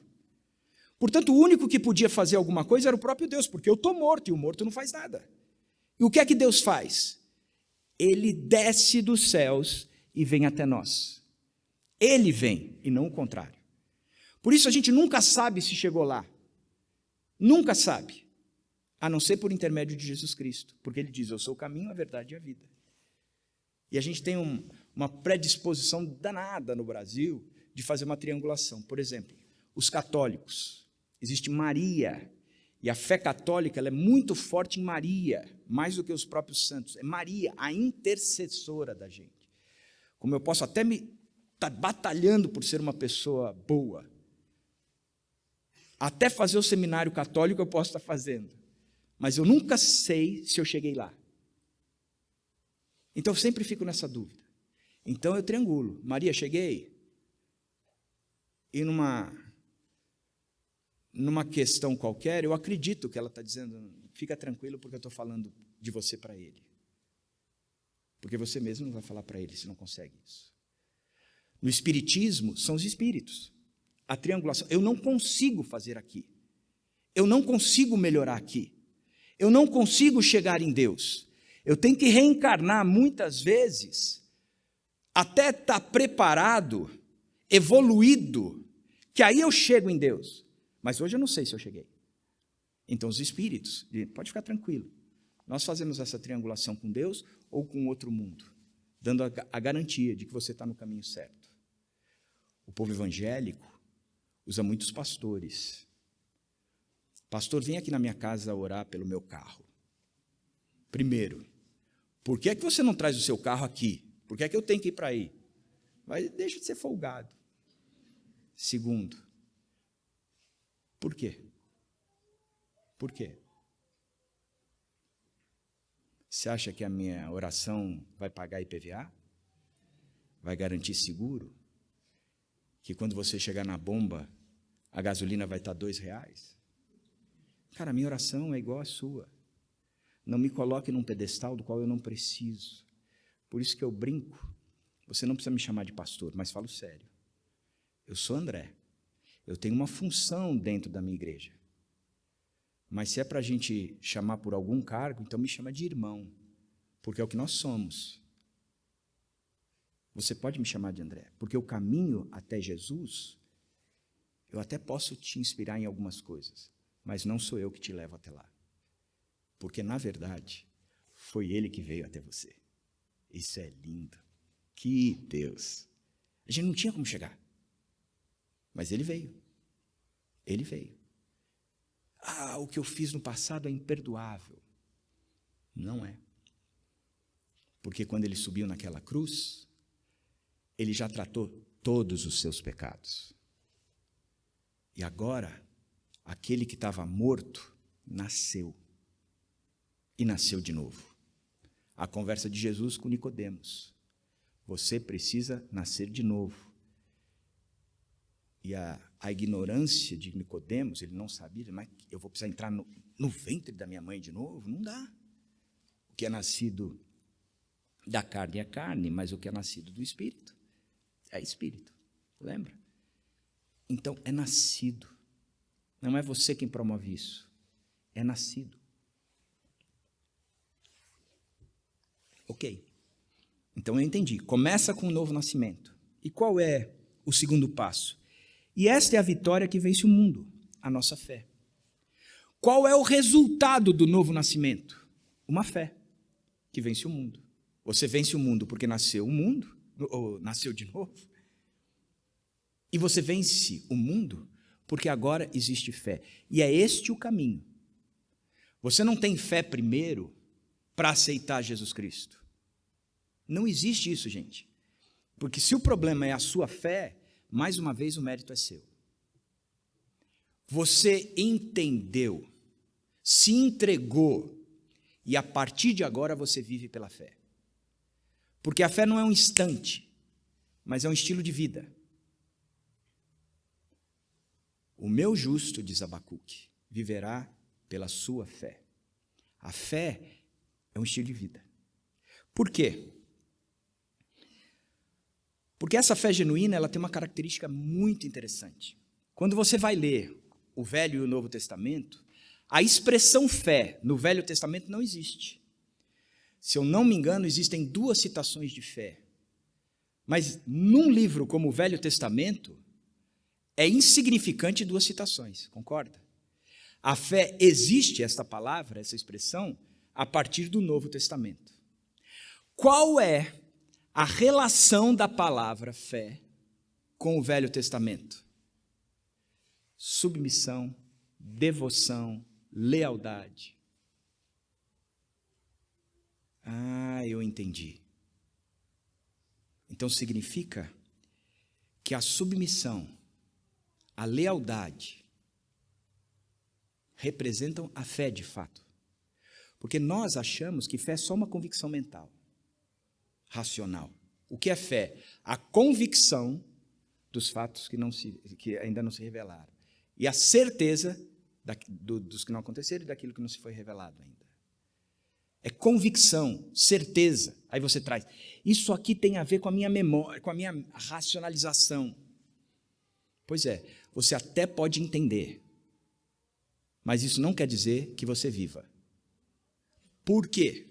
Portanto, o único que podia fazer alguma coisa era o próprio Deus, porque eu estou morto e o morto não faz nada. E o que é que Deus faz? Ele desce dos céus e vem até nós. Ele vem e não o contrário. Por isso a gente nunca sabe se chegou lá. Nunca sabe. A não ser por intermédio de Jesus Cristo. Porque Ele diz, eu sou o caminho, a verdade e a vida. E a gente tem uma predisposição danada no Brasil de fazer uma triangulação. Por exemplo, os católicos. Existe Maria. E a fé católica ela é muito forte em Maria, mais do que os próprios santos. É Maria, a intercessora da gente. Como eu posso até estar batalhando por ser uma pessoa boa. Até fazer o seminário católico eu posso estar fazendo. Mas eu nunca sei se eu cheguei lá. Então eu sempre fico nessa dúvida. Então eu triangulo. Maria, cheguei. E numa questão qualquer, eu acredito que ela está dizendo, fica tranquilo porque eu estou falando de você para ele. Porque você mesmo não vai falar para ele se não consegue isso. No Espiritismo, são os espíritos. A triangulação. Eu não consigo fazer aqui. Eu não consigo melhorar aqui. Eu não consigo chegar em Deus. Eu tenho que reencarnar muitas vezes, até estar preparado, evoluído, que aí eu chego em Deus. Mas hoje eu não sei se eu cheguei. Então os espíritos, pode ficar tranquilo. Nós fazemos essa triangulação com Deus ou com outro mundo, dando a garantia de que você está no caminho certo. O povo evangélico usa muitos pastores. Pastor, vem aqui na minha casa orar pelo meu carro. Primeiro, por que é que você não traz o seu carro aqui? Por que é que eu tenho que ir para aí? Mas deixa de ser folgado. Segundo, por quê? Por quê? Você acha que a minha oração vai pagar IPVA? Vai garantir seguro? Que quando você chegar na bomba, a gasolina vai estar R$2? Cara, a minha oração é igual à sua. Não me coloque num pedestal do qual eu não preciso. Por isso que eu brinco. Você não precisa me chamar de pastor, mas falo sério. Eu sou André. Eu tenho uma função dentro da minha igreja. Mas se é para a gente chamar por algum cargo, então me chama de irmão, porque é o que nós somos. Você pode me chamar de André, porque o caminho até Jesus, eu até posso te inspirar em algumas coisas, mas não sou eu que te levo até lá. Porque, na verdade, foi Ele que veio até você. Isso é lindo. Que Deus! A gente não tinha como chegar, mas Ele veio. Ele veio. Ah, o que eu fiz no passado é imperdoável. Não é. Porque quando Ele subiu naquela cruz, Ele já tratou todos os seus pecados. E agora, aquele que estava morto, nasceu. E nasceu de novo. A conversa de Jesus com Nicodemos. Você precisa nascer de novo. E a ignorância de Nicodemos, ele não sabia, mas eu vou precisar entrar no ventre da minha mãe de novo? Não dá. O que é nascido da carne é carne, mas o que é nascido do Espírito É espírito, lembra? Então, é nascido. Não é você quem promove isso. É nascido. Ok. Então, eu entendi. Começa com o novo nascimento. E qual é o segundo passo? E esta é a vitória que vence o mundo, a nossa fé. Qual é o resultado do novo nascimento? Uma fé que vence o mundo. Você vence o mundo porque nasceu o mundo, ou nasceu de novo. E você vence o mundo porque agora existe fé. E é este o caminho. Você não tem fé primeiro para aceitar Jesus Cristo. Não existe isso, gente. Porque se o problema é a sua fé, mais uma vez o mérito é seu. Você entendeu, se entregou, e a partir de agora você vive pela fé. Porque a fé não é um instante, mas é um estilo de vida. O meu justo, diz Abacuque, viverá pela sua fé. A fé é um estilo de vida. Por quê? Porque essa fé genuína, ela tem uma característica muito interessante. Quando você vai ler o Velho e o Novo Testamento, a expressão fé no Velho Testamento não existe. Se eu não me engano, existem 2 citações de fé. Mas num livro como o Velho Testamento, é insignificante 2 citações, concorda? A fé existe, esta palavra, essa expressão, a partir do Novo Testamento. Qual é a relação da palavra fé com o Velho Testamento? Submissão, devoção, lealdade. Ah, eu entendi. Então significa que a submissão, a lealdade, representam a fé de fato. Porque nós achamos que fé é só uma convicção mental, racional. O que é fé? A convicção dos fatos que ainda não se revelaram. E a certeza dos que não aconteceram e daquilo que não se foi revelado ainda. É convicção, certeza. Aí você traz, isso aqui tem a ver com a minha memória, com a minha racionalização. Pois é, você até pode entender, mas isso não quer dizer que você viva. Por quê?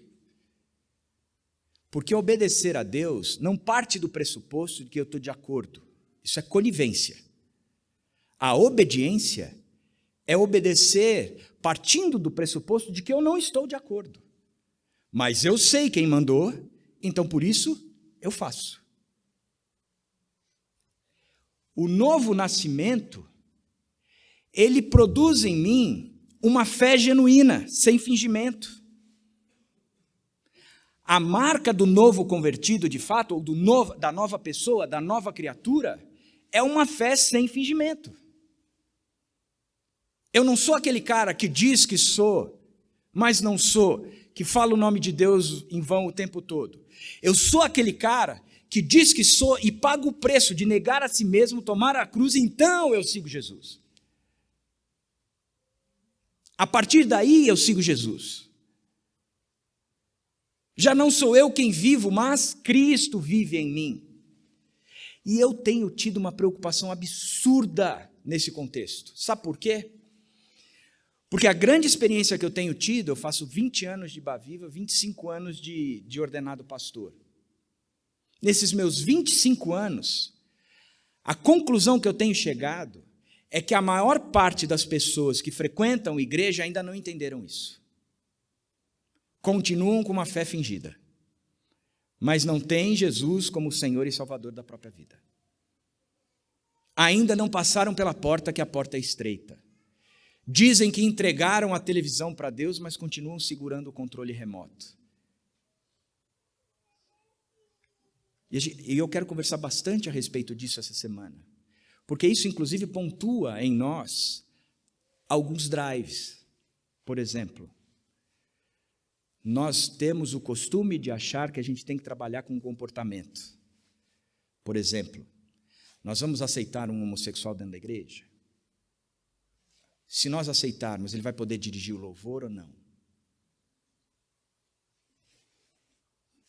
Porque obedecer a Deus não parte do pressuposto de que eu estou de acordo. Isso é conivência. A obediência é obedecer partindo do pressuposto de que eu não estou de acordo. Mas eu sei quem mandou, então por isso eu faço. O novo nascimento, ele produz em mim uma fé genuína, sem fingimento. A marca do novo convertido, de fato, ou da nova pessoa, da nova criatura, é uma fé sem fingimento. Eu não sou aquele cara que diz que sou, mas não sou, que fala o nome de Deus em vão o tempo todo. Eu sou aquele cara que diz que sou e paga o preço de negar a si mesmo, tomar a cruz, então eu sigo Jesus. A partir daí eu sigo Jesus. Já não sou eu quem vivo, mas Cristo vive em mim. E eu tenho tido uma preocupação absurda nesse contexto. Sabe por quê? Porque a grande experiência que eu tenho tido, eu faço 20 anos de Baviva, 25 anos de ordenado pastor. Nesses meus 25 anos, a conclusão que eu tenho chegado é que a maior parte das pessoas que frequentam a igreja ainda não entenderam isso. Continuam com uma fé fingida, mas não têm Jesus como Senhor e Salvador da própria vida. Ainda não passaram pela porta, que a porta é estreita. Dizem que entregaram a televisão para Deus, mas continuam segurando o controle remoto. E eu quero conversar bastante a respeito disso essa semana, porque isso inclusive pontua em nós alguns drives. Por exemplo, nós temos o costume de achar que a gente tem que trabalhar com comportamento. Por exemplo, nós vamos aceitar um homossexual dentro da igreja? Se nós aceitarmos, ele vai poder dirigir o louvor ou não?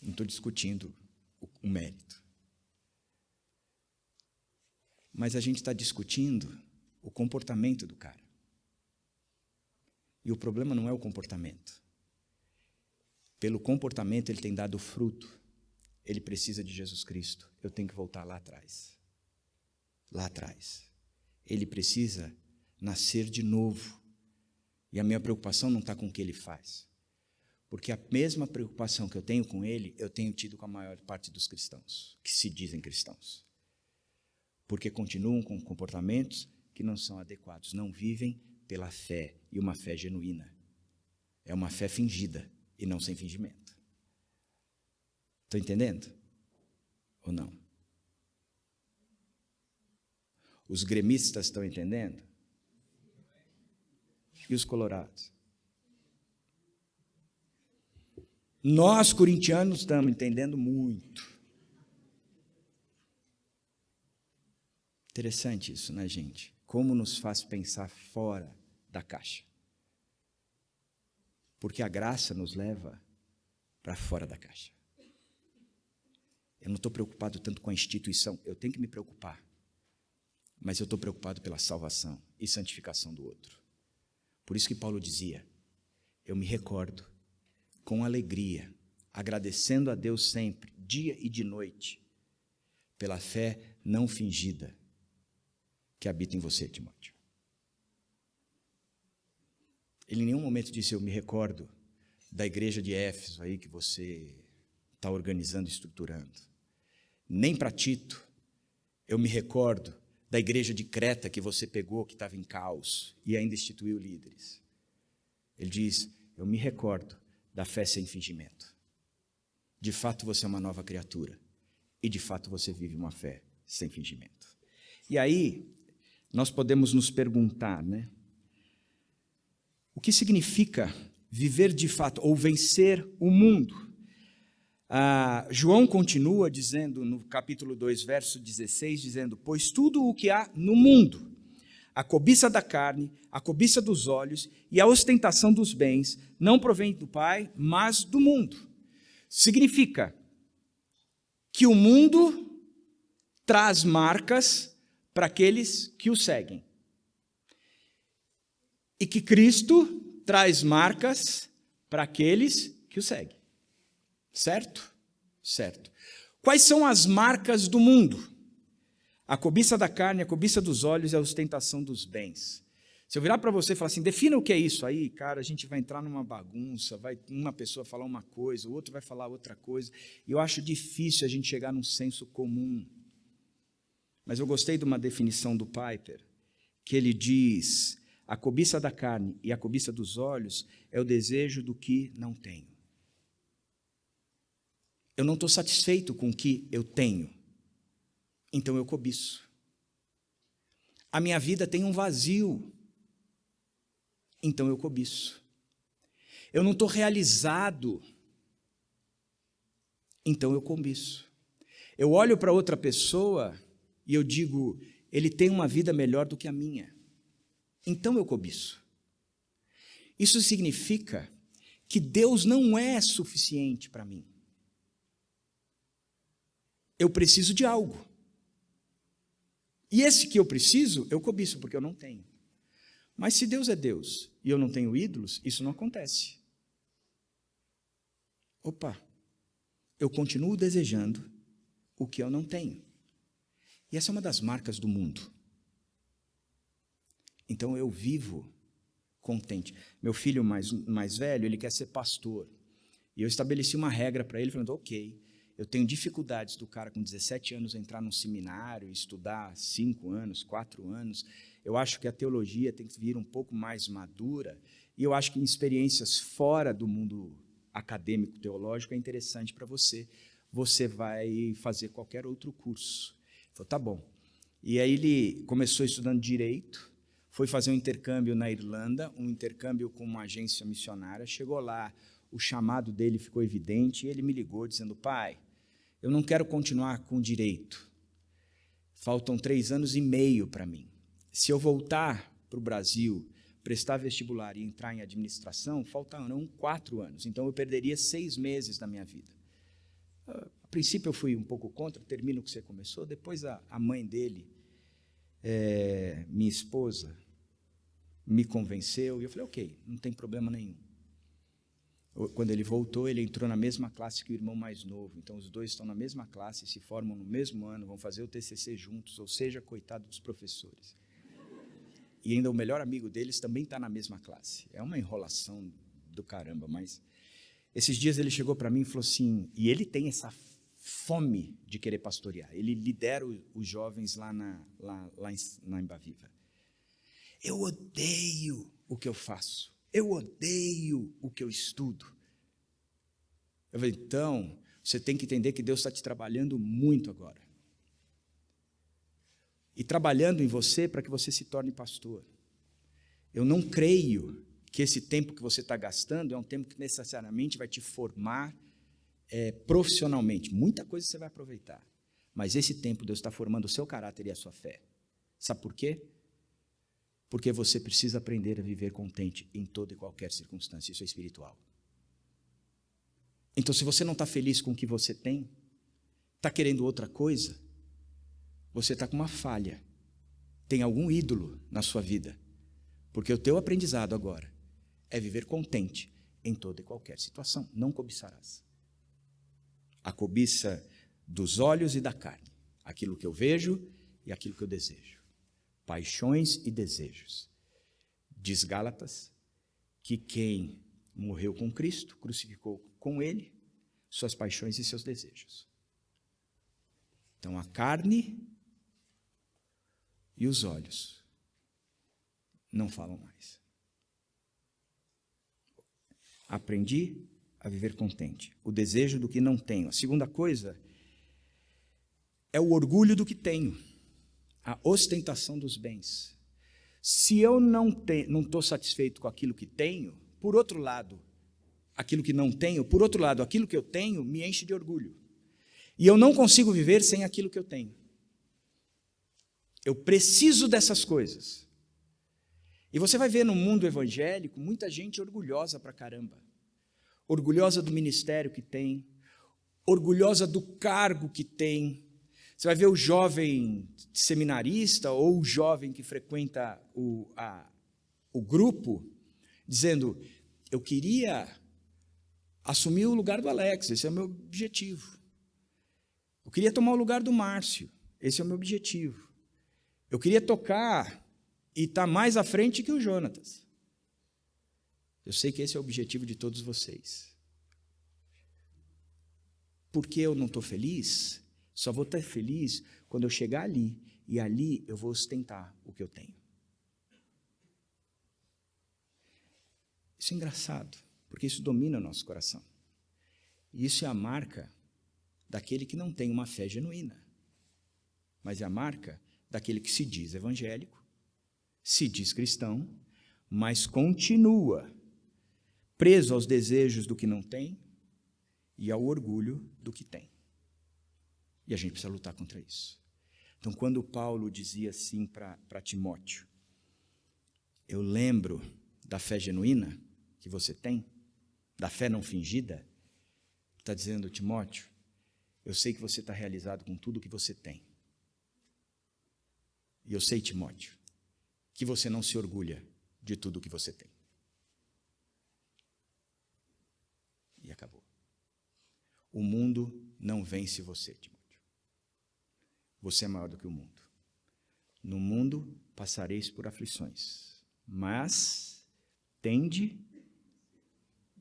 Não estou discutindo o mérito. Mas a gente está discutindo o comportamento do cara. E o problema não é o comportamento. Pelo comportamento ele tem dado fruto. Ele precisa de Jesus Cristo. Eu tenho que voltar lá atrás. Lá atrás. Ele precisa nascer de novo. E a minha preocupação não está com o que ele faz. Porque a mesma preocupação que eu tenho com ele, eu tenho tido com a maior parte dos cristãos, que se dizem cristãos. Porque continuam com comportamentos que não são adequados, não vivem pela fé, e uma fé genuína. É uma fé fingida, e não sem fingimento. Estão entendendo? Ou não? Os gremistas estão entendendo? E os colorados? Nós, corintianos, estamos entendendo muito. Interessante isso, né, gente? Como nos faz pensar fora da caixa. Porque a graça nos leva para fora da caixa. Eu não estou preocupado tanto com a instituição, eu tenho que me preocupar. Mas eu estou preocupado pela salvação e santificação do outro. Por isso que Paulo dizia, eu me recordo com alegria, agradecendo a Deus sempre, dia e de noite, pela fé não fingida que habita em você, Timóteo. Ele em nenhum momento disse, eu me recordo da igreja de Éfeso aí que você está organizando e estruturando. Nem para Tito, eu me recordo da igreja de Creta que você pegou, que estava em caos, e ainda instituiu líderes. Ele diz, eu me recordo da fé sem fingimento. De fato você é uma nova criatura, e de fato você vive uma fé sem fingimento. E aí, nós podemos nos perguntar, né? O que significa viver de fato, ou vencer o mundo? João continua dizendo no capítulo 2, verso 16, dizendo, pois tudo o que há no mundo, a cobiça da carne, a cobiça dos olhos e a ostentação dos bens, não provém do Pai, mas do mundo. Significa que o mundo traz marcas para aqueles que o seguem. E que Cristo traz marcas para aqueles que o seguem. Certo? Certo. Quais são as marcas do mundo? A cobiça da carne, a cobiça dos olhos e a ostentação dos bens. Se eu virar para você e falar assim, defina o que é isso aí, cara, a gente vai entrar numa bagunça, vai uma pessoa falar uma coisa, o outro vai falar outra coisa, e eu acho difícil a gente chegar num senso comum. Mas eu gostei de uma definição do Piper, que ele diz, a cobiça da carne e a cobiça dos olhos é o desejo do que não tenho. Eu não estou satisfeito com o que eu tenho, então eu cobiço. A minha vida tem um vazio, então eu cobiço. Eu não estou realizado, então eu cobiço. Eu olho para outra pessoa e eu digo, ele tem uma vida melhor do que a minha, então eu cobiço. Isso significa que Deus não é suficiente para mim. Eu preciso de algo. E esse que eu preciso, eu cobiço, porque eu não tenho. Mas se Deus é Deus e eu não tenho ídolos, isso não acontece. Opa, eu continuo desejando o que eu não tenho. E essa é uma das marcas do mundo. Então eu vivo contente. Meu filho mais velho, ele quer ser pastor. E eu estabeleci uma regra para ele, falando, ok, eu tenho dificuldades do cara com 17 anos entrar num seminário, estudar 5 anos, 4 anos. Eu acho que a teologia tem que vir um pouco mais madura. E eu acho que em experiências fora do mundo acadêmico, teológico, é interessante para você. Você vai fazer qualquer outro curso. Ele falou, tá bom. E aí ele começou estudando Direito, foi fazer um intercâmbio na Irlanda, um intercâmbio com uma agência missionária. Chegou lá, o chamado dele ficou evidente, e ele me ligou dizendo, pai, eu não quero continuar com Direito. Faltam 3 anos e meio para mim. Se eu voltar para o Brasil, prestar vestibular e entrar em administração, faltarão 4 anos. Então, eu perderia 6 meses da minha vida. A princípio, eu fui um pouco contra, termina o que você começou. Depois, a mãe dele minha esposa me convenceu, e eu falei, ok, não tem problema nenhum. Quando ele voltou, ele entrou na mesma classe que o irmão mais novo, então os dois estão na mesma classe, se formam no mesmo ano, vão fazer o TCC juntos, ou seja, coitado dos professores. E ainda o melhor amigo deles também está na mesma classe. É uma enrolação do caramba, mas esses dias ele chegou para mim e falou assim, e ele tem essa fome de querer pastorear, ele lidera os jovens lá em Baviva. Eu odeio o que eu faço, eu odeio o que eu estudo. Eu falei, então, você tem que entender que Deus está te trabalhando muito agora. E trabalhando em você para que você se torne pastor. Eu não creio que esse tempo que você está gastando é um tempo que necessariamente vai te formar profissionalmente. Muita coisa você vai aproveitar. Mas esse tempo Deus está formando o seu caráter e a sua fé. Sabe por quê? Porque você precisa aprender a viver contente em toda e qualquer circunstância. Isso é espiritual. Então, se você não está feliz com o que você tem, está querendo outra coisa, você está com uma falha. Tem algum ídolo na sua vida. Porque o teu aprendizado agora é viver contente em toda e qualquer situação. Não cobiçarás. A cobiça dos olhos e da carne. Aquilo que eu vejo e aquilo que eu desejo. Paixões e desejos. Diz Gálatas que quem morreu com Cristo, crucificou com Ele, suas paixões e seus desejos. Então a carne e os olhos não falam mais. Aprendi a viver contente. O desejo do que não tenho. A segunda coisa é o orgulho do que tenho. A ostentação dos bens. Se eu não estou satisfeito com aquilo que tenho, por outro lado, aquilo que não tenho, por outro lado, aquilo que eu tenho me enche de orgulho. E eu não consigo viver sem aquilo que eu tenho. Eu preciso dessas coisas. E você vai ver no mundo evangélico muita gente orgulhosa pra caramba. Orgulhosa do ministério que tem, orgulhosa do cargo que tem. Você vai ver o jovem seminarista ou o jovem que frequenta o grupo, dizendo, eu queria assumir o lugar do Alex, esse é o meu objetivo. Eu queria tomar o lugar do Márcio, esse é o meu objetivo. Eu queria tocar e estar mais à frente que o Jonatas. Eu sei que esse é o objetivo de todos vocês. Por que eu não estou feliz? Só vou estar feliz quando eu chegar ali, e ali eu vou ostentar o que eu tenho. Isso é engraçado, porque isso domina o nosso coração. E isso é a marca daquele que não tem uma fé genuína, mas é a marca daquele que se diz evangélico, se diz cristão, mas continua preso aos desejos do que não tem e ao orgulho do que tem. E a gente precisa lutar contra isso. Então, quando Paulo dizia assim para Timóteo, eu lembro da fé genuína que você tem, da fé não fingida, está dizendo, Timóteo, eu sei que você está realizado com tudo que você tem. E eu sei, Timóteo, que você não se orgulha de tudo que você tem. E acabou. O mundo não vence você, Timóteo. Você é maior do que o mundo. No mundo passareis por aflições, mas tende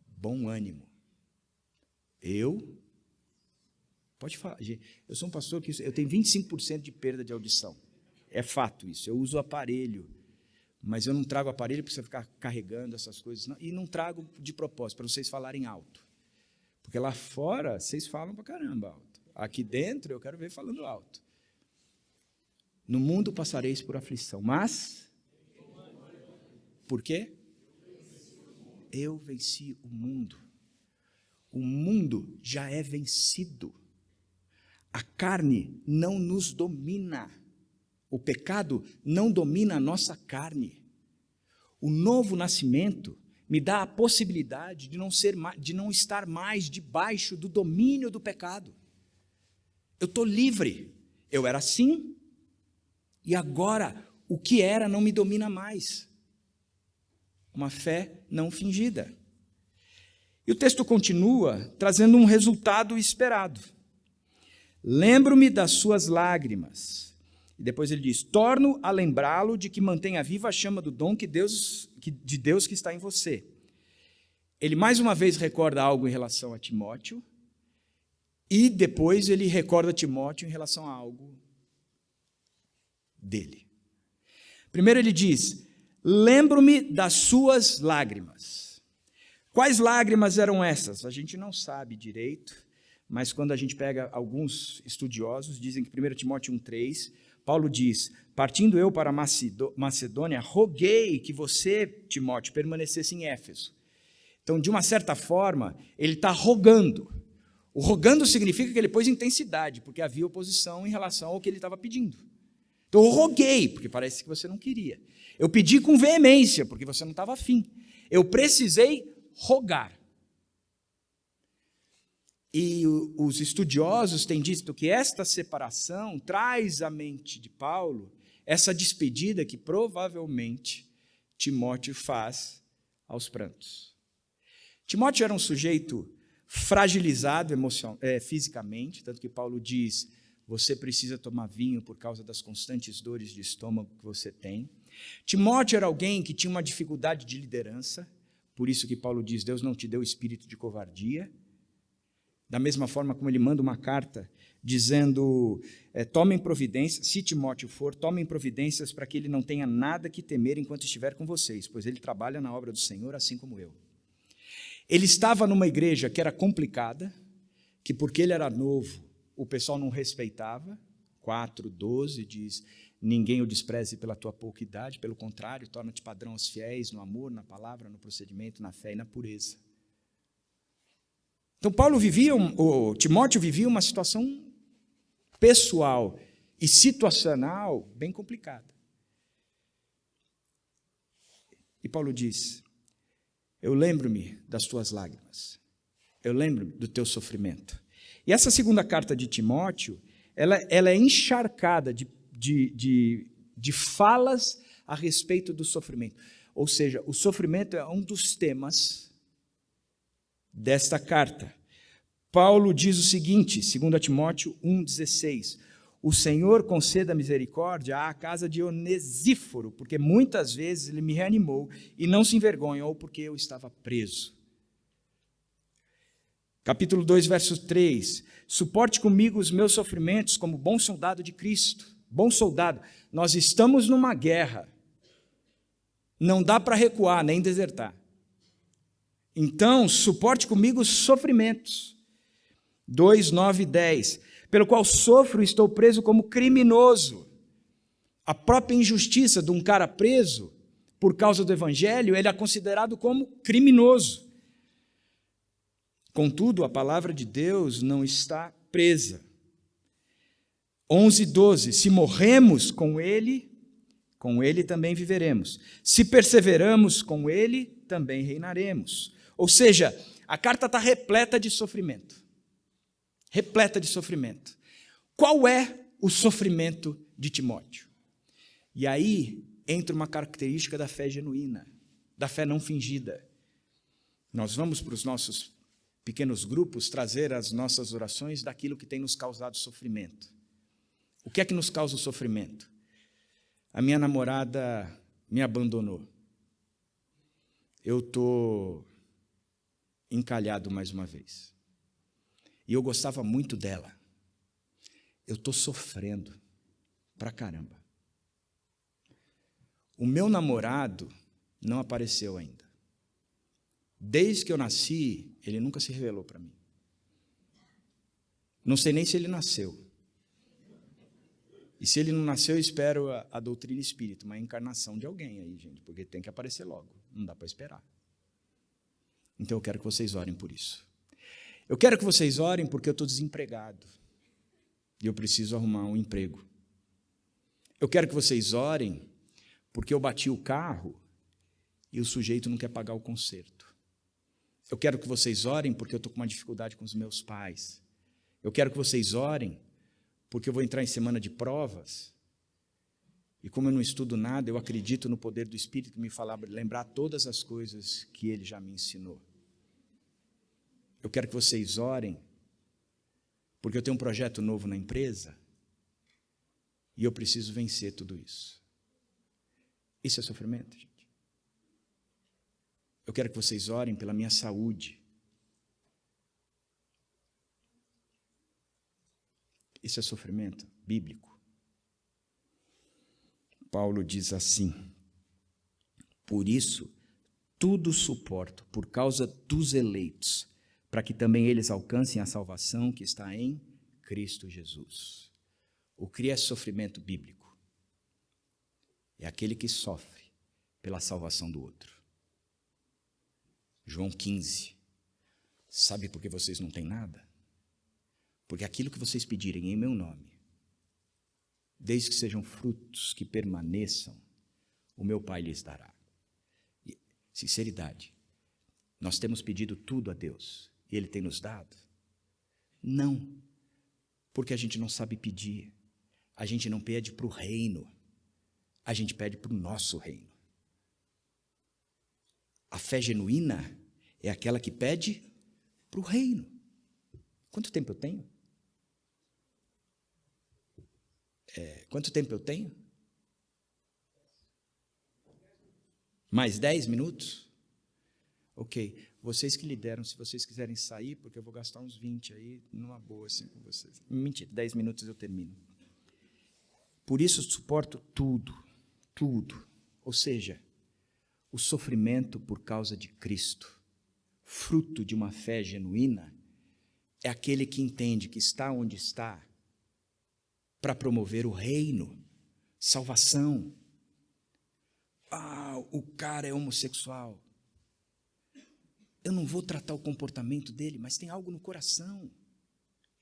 bom ânimo. Pode falar, eu sou um pastor que eu tenho 25% de perda de audição. É fato isso, eu uso aparelho, mas eu não trago aparelho para você ficar carregando essas coisas, não, e não trago de propósito, para vocês falarem alto. Porque lá fora, vocês falam para caramba alto. Aqui dentro, eu quero ver falando alto. No mundo passareis por aflição, mas... Por quê? Eu venci o mundo. O mundo já é vencido. A carne não nos domina. O pecado não domina a nossa carne. O novo nascimento me dá a possibilidade de não estar mais debaixo do domínio do pecado. Eu estou livre. Eu era assim, E agora, o que era não me domina mais. Uma fé não fingida. E o texto continua trazendo um resultado esperado. Lembro-me das suas lágrimas. E depois ele diz, torno a lembrá-lo de que mantenha viva a chama do dom de Deus que está em você. Ele mais uma vez recorda algo em relação a Timóteo, e depois ele recorda Timóteo em relação a algo dele. Primeiro ele diz, lembro-me das suas lágrimas. Quais lágrimas eram essas? A gente não sabe direito, mas quando a gente pega alguns estudiosos, dizem que 1 Timóteo 1,3, Paulo diz, partindo eu para Macedônia, roguei que você, Timóteo, permanecesse em Éfeso. Então, de uma certa forma, ele está rogando. O rogando significa que ele pôs intensidade, porque havia oposição em relação ao que ele estava pedindo. Então, eu roguei, porque parece que você não queria. Eu pedi com veemência, porque você não estava afim. Eu precisei rogar. E os estudiosos têm dito que esta separação traz à mente de Paulo essa despedida que provavelmente Timóteo faz aos prantos. Timóteo era um sujeito fragilizado fisicamente, tanto que Paulo diz, você precisa tomar vinho por causa das constantes dores de estômago que você tem. Timóteo era alguém que tinha uma dificuldade de liderança, por isso que Paulo diz, Deus não te deu espírito de covardia. Da mesma forma como ele manda uma carta dizendo, tomem providências, se Timóteo for, tomem providências para que ele não tenha nada que temer enquanto estiver com vocês, pois ele trabalha na obra do Senhor, assim como eu. Ele estava numa igreja que era complicada, que porque ele era novo, o pessoal não respeitava. 4:12 diz, ninguém o despreze pela tua pouca idade, pelo contrário, torna-te padrão aos fiéis, no amor, na palavra, no procedimento, na fé e na pureza. Então, Timóteo vivia uma situação pessoal e situacional bem complicada. E Paulo diz, eu lembro-me das tuas lágrimas, eu lembro-me do teu sofrimento. E essa segunda carta de Timóteo, ela é encharcada de falas a respeito do sofrimento. Ou seja, o sofrimento é um dos temas desta carta. Paulo diz o seguinte, 2 Timóteo 1,16, o Senhor conceda misericórdia à casa de Onesíforo, porque muitas vezes ele me reanimou e não se envergonhou porque eu estava preso. Capítulo 2, verso 3, suporte comigo os meus sofrimentos como bom soldado de Cristo. Bom soldado, nós estamos numa guerra, não dá para recuar nem desertar. Então, suporte comigo os sofrimentos. 2, 9 e 10, pelo qual sofro e estou preso como criminoso. A própria injustiça de um cara preso por causa do evangelho, ele é considerado como criminoso. Contudo, a palavra de Deus não está presa. 11, 12, se morremos com ele também viveremos. Se perseveramos com ele, também reinaremos. Ou seja, a carta está repleta de sofrimento. Repleta de sofrimento. Qual é o sofrimento de Timóteo? E aí entra uma característica da fé genuína, da fé não fingida. Nós vamos para os nossos pequenos grupos trazer as nossas orações daquilo que tem nos causado sofrimento. O que é que nos causa o sofrimento? A minha namorada me abandonou. Eu estou encalhado mais uma vez. E eu gostava muito dela. Eu estou sofrendo pra caramba. O meu namorado não apareceu ainda. Desde que eu nasci, ele nunca se revelou para mim. Não sei nem se ele nasceu. E se ele não nasceu, eu espero a doutrina espírita, uma encarnação de alguém aí, gente, porque tem que aparecer logo. Não dá para esperar. Então eu quero que vocês orem por isso. Eu quero que vocês orem porque eu estou desempregado e eu preciso arrumar um emprego. Eu quero que vocês orem porque eu bati o carro e o sujeito não quer pagar o conserto. Eu quero que vocês orem porque eu estou com uma dificuldade com os meus pais. Eu quero que vocês orem porque eu vou entrar em semana de provas E como eu não estudo nada, eu acredito no poder do Espírito que me fala, lembrar todas as coisas que Ele já me ensinou. Eu quero que vocês orem, porque eu tenho um projeto novo na empresa e eu preciso vencer tudo isso. Isso é sofrimento, gente. Eu quero que vocês orem pela minha saúde. Isso é sofrimento bíblico. Paulo diz assim: por isso, tudo suporto por causa dos eleitos, para que também eles alcancem a salvação que está em Cristo Jesus. O que é sofrimento bíblico? É aquele que sofre pela salvação do outro. João 15. Sabe por que vocês não têm nada? Porque aquilo que vocês pedirem em meu nome, desde que sejam frutos que permaneçam, o meu Pai lhes dará. E, sinceridade, nós temos pedido tudo a Deus e Ele tem nos dado? Não, porque a gente não sabe pedir. A gente não pede para o reino, a gente pede para o nosso reino. A fé genuína é aquela que pede para o reino. Quanto tempo eu tenho? Quanto tempo eu tenho? Mais 10 minutos? Ok. Vocês que lideram, se vocês quiserem sair, porque eu vou gastar uns 20 aí, numa boa assim com vocês. Mentira, 10 minutos eu termino. Por isso suporto tudo, tudo. Ou seja, o sofrimento por causa de Cristo, fruto de uma fé genuína, é aquele que entende que está onde está para promover o reino, salvação. O cara é homossexual. Eu não vou tratar o comportamento dele, mas tem algo no coração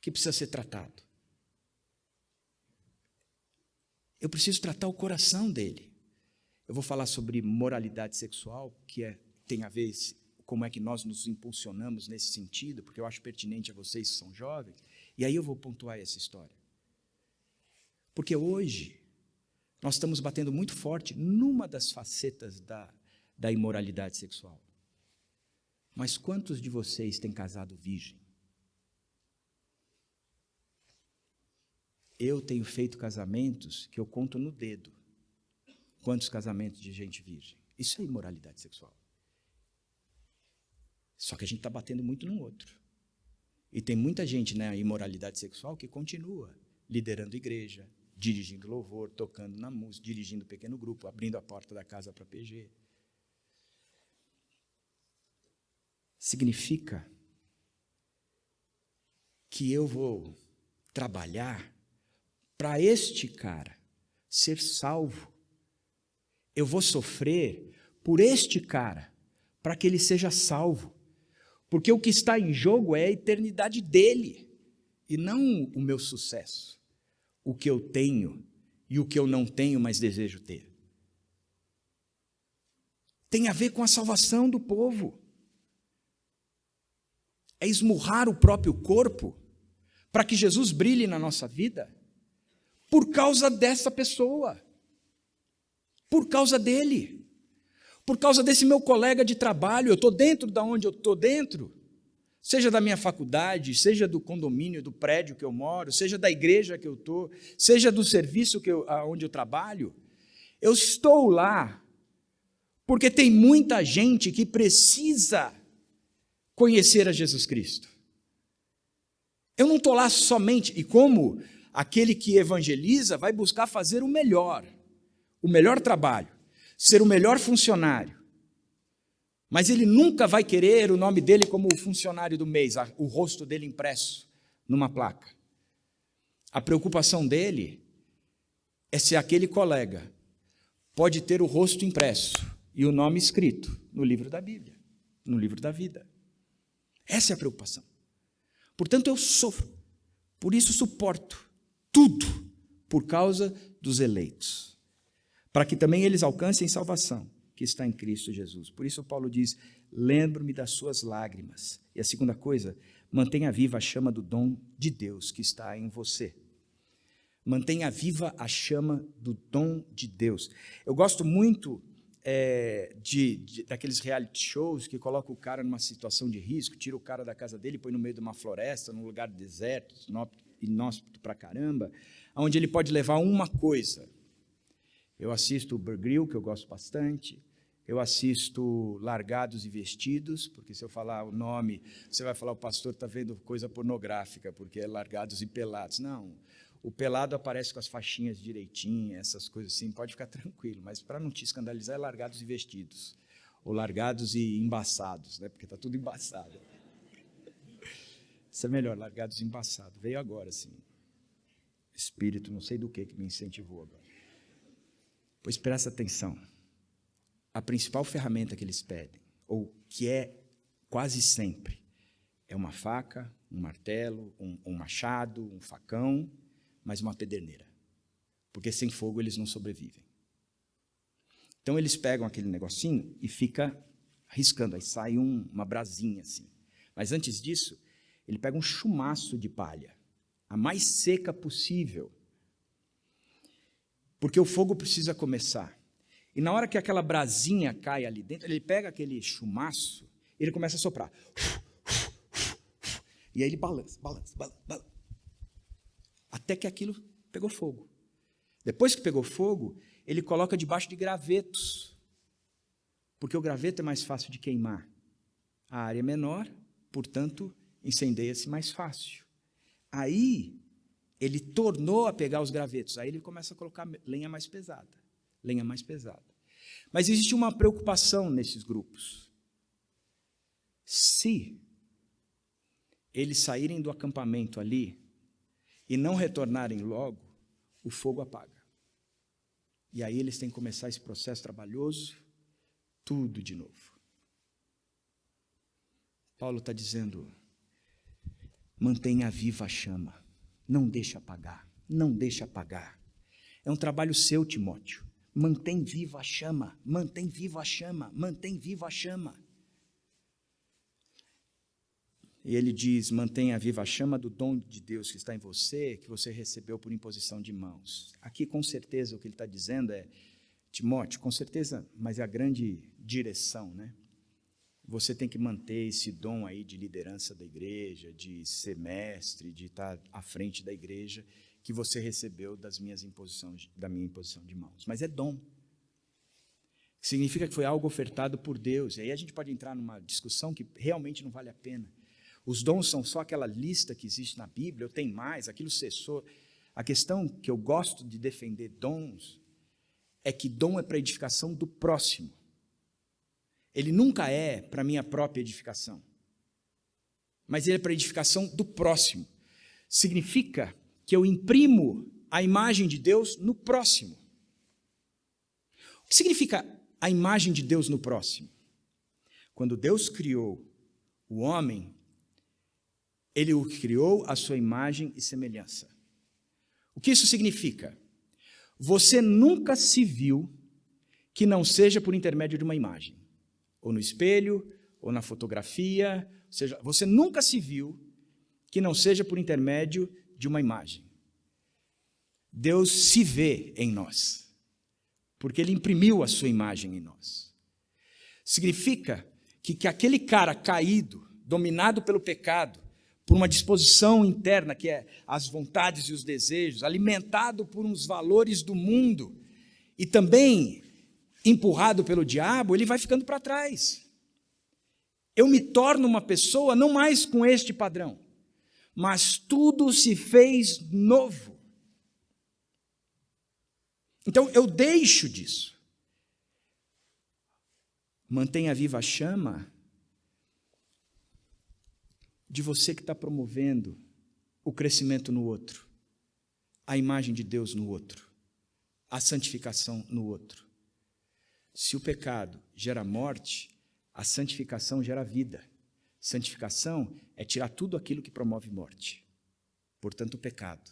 que precisa ser tratado. Eu preciso tratar o coração dele. Eu vou falar sobre moralidade sexual, que tem a ver como é que nós nos impulsionamos nesse sentido, porque eu acho pertinente a vocês que são jovens, e aí eu vou pontuar essa história. Porque hoje nós estamos batendo muito forte numa das facetas da imoralidade sexual. Mas quantos de vocês têm casado virgem? Eu tenho feito casamentos que eu conto no dedo. Quantos casamentos de gente virgem? Isso é imoralidade sexual. Só que a gente está batendo muito no outro. E tem muita gente na imoralidade sexual que continua liderando igreja, dirigindo louvor, tocando na música, dirigindo pequeno grupo, abrindo a porta da casa para PG. Significa que eu vou trabalhar para este cara ser salvo. Eu vou sofrer por este cara para que ele seja salvo. Porque o que está em jogo é a eternidade dele e não o meu sucesso, o que eu tenho e o que eu não tenho, mas desejo ter. Tem a ver com a salvação do povo. É esmurrar o próprio corpo para que Jesus brilhe na nossa vida por causa dessa pessoa, por causa dele, por causa desse meu colega de trabalho. Eu estou dentro de onde eu estou dentro, seja da minha faculdade, seja do condomínio, do prédio que eu moro, seja da igreja que eu estou, seja do serviço onde eu trabalho. Eu estou lá porque tem muita gente que precisa conhecer a Jesus Cristo. Eu não estou lá somente, e como aquele que evangeliza vai buscar fazer o melhor trabalho, ser o melhor funcionário, mas ele nunca vai querer o nome dele como o funcionário do mês, o rosto dele impresso numa placa. A preocupação dele é se aquele colega pode ter o rosto impresso e o nome escrito no livro da Bíblia, no livro da vida. Essa é a preocupação. Portanto, eu sofro, por isso suporto tudo por causa dos eleitos, para que também eles alcancem salvação, que está em Cristo Jesus. Por isso Paulo diz, lembro-me das suas lágrimas. E a segunda coisa, mantenha viva a chama do dom de Deus que está em você. Mantenha viva a chama do dom de Deus. Eu gosto muito daqueles reality shows que colocam o cara numa situação de risco, tira o cara da casa dele, põe no meio de uma floresta, num lugar deserto, inóspito pra caramba, onde ele pode levar uma coisa. Eu assisto o Bear Grylls, que eu gosto bastante. Eu assisto Largados e Vestidos, porque se eu falar o nome, você vai falar, o pastor está vendo coisa pornográfica, porque é Largados e Pelados. Não, o pelado aparece com as faixinhas direitinho, essas coisas assim, pode ficar tranquilo, mas para não te escandalizar é Largados e Vestidos, ou Largados e Embaçados, né? Porque está tudo embaçado. Isso é melhor, Largados e Embaçados. Veio agora, assim, espírito, não sei do que me incentivou agora. Pois presta atenção. A principal ferramenta que eles pedem, ou que é quase sempre, é uma faca, um martelo, um machado, um facão, mas uma pederneira. Porque sem fogo eles não sobrevivem. Então eles pegam aquele negocinho e fica riscando, aí sai uma brasinha assim. Mas antes disso, ele pega um chumaço de palha, a mais seca possível, porque o fogo precisa começar. E na hora que aquela brasinha cai ali dentro, ele pega aquele chumaço, ele começa a soprar. E aí ele balança. Até que aquilo pegou fogo. Depois que pegou fogo, ele coloca debaixo de gravetos. Porque o graveto é mais fácil de queimar. A área é menor, portanto, incendeia-se mais fácil. Aí, ele tornou a pegar os gravetos. Aí ele começa a colocar lenha mais pesada. Lenha mais pesada. Mas existe uma preocupação nesses grupos. Se eles saírem do acampamento ali e não retornarem logo, o fogo apaga. E aí eles têm que começar esse processo trabalhoso, tudo de novo. Paulo está dizendo, mantenha viva a chama, não deixe apagar, não deixe apagar. É um trabalho seu, Timóteo. Mantém viva a chama, mantém viva a chama, mantém viva a chama. E ele diz, mantenha viva a chama do dom de Deus que está em você, que você recebeu por imposição de mãos. Aqui, com certeza, o que ele está dizendo é, Timóteo, com certeza, mas é a grande direção, né? Você tem que manter esse dom aí de liderança da igreja, de ser mestre, de estar à frente da igreja, que você recebeu da minha imposição de mãos. Mas é dom. Significa que foi algo ofertado por Deus. E aí a gente pode entrar numa discussão que realmente não vale a pena. Os dons são só aquela lista que existe na Bíblia, eu tenho mais, aquilo cessou. A questão que eu gosto de defender dons é que dom é para edificação do próximo. Ele nunca é para minha própria edificação. Mas ele é para edificação do próximo. Significa que eu imprimo a imagem de Deus no próximo. O que significa a imagem de Deus no próximo? Quando Deus criou o homem, Ele o criou à sua imagem e semelhança. O que isso significa? Você nunca se viu que não seja por intermédio de uma imagem. Ou no espelho, ou na fotografia. Ou seja, você nunca se viu que não seja por intermédio de uma imagem. Deus se vê em nós, porque Ele imprimiu a sua imagem em nós. Significa que aquele cara caído, dominado pelo pecado, por uma disposição interna, que é as vontades e os desejos, alimentado por uns valores do mundo, e também empurrado pelo diabo, ele vai ficando para trás. Eu me torno uma pessoa não mais com este padrão, mas tudo se fez novo. Então eu deixo disso. Mantenha viva a chama de você que está promovendo o crescimento no outro, a imagem de Deus no outro, a santificação no outro. Se o pecado gera morte, a santificação gera vida. Santificação é tirar tudo aquilo que promove morte. Portanto, o pecado.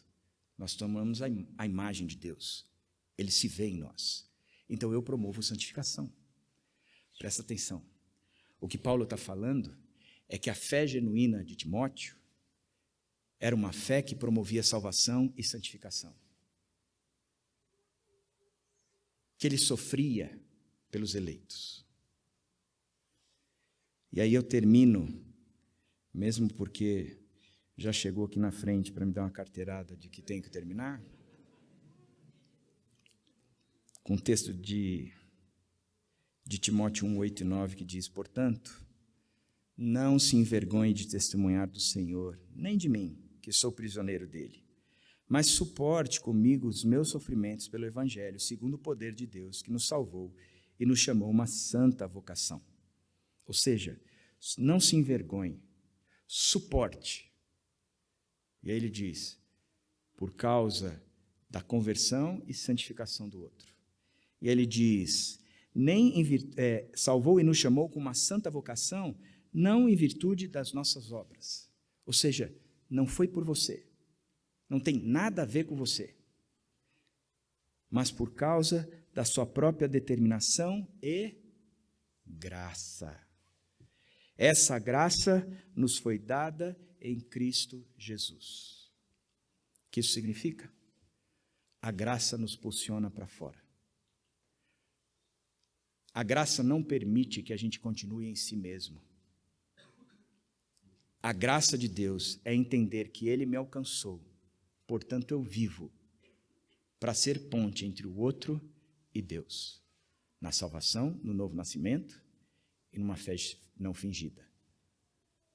Nós tomamos a imagem de Deus. Ele se vê em nós. Então, eu promovo santificação. Presta atenção. O que Paulo está falando é que a fé genuína de Timóteo era uma fé que promovia salvação e santificação. que ele sofria pelos eleitos. E aí eu termino, mesmo porque já chegou aqui na frente para me dar uma carteirada de que tenho que terminar, com o texto de Timóteo 1, 8 e 9, que diz: portanto, não se envergonhe de testemunhar do Senhor, nem de mim, que sou prisioneiro dele, mas suporte comigo os meus sofrimentos pelo Evangelho, segundo o poder de Deus, que nos salvou e nos chamou uma santa vocação. Ou seja, não se envergonhe, suporte. E aí ele diz, por causa da conversão e santificação do outro. E ele diz, salvou e nos chamou com uma santa vocação, não em virtude das nossas obras. Ou seja, não foi por você. Não tem nada a ver com você. Mas por causa da sua própria determinação e graça. Essa graça nos foi dada em Cristo Jesus. O que isso significa? A graça nos impulsiona para fora. A graça não permite que a gente continue em si mesmo. A graça de Deus é entender que Ele me alcançou, portanto eu vivo para ser ponte entre o outro e Deus, na salvação, no novo nascimento e numa fé não fingida.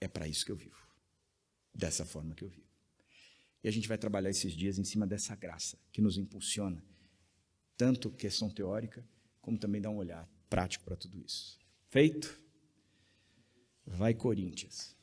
É para isso que eu vivo, dessa forma que eu vivo. E a gente vai trabalhar esses dias em cima dessa graça que nos impulsiona, tanto questão teórica, como também dar um olhar prático para tudo isso. Feito? Vai, Corinthians!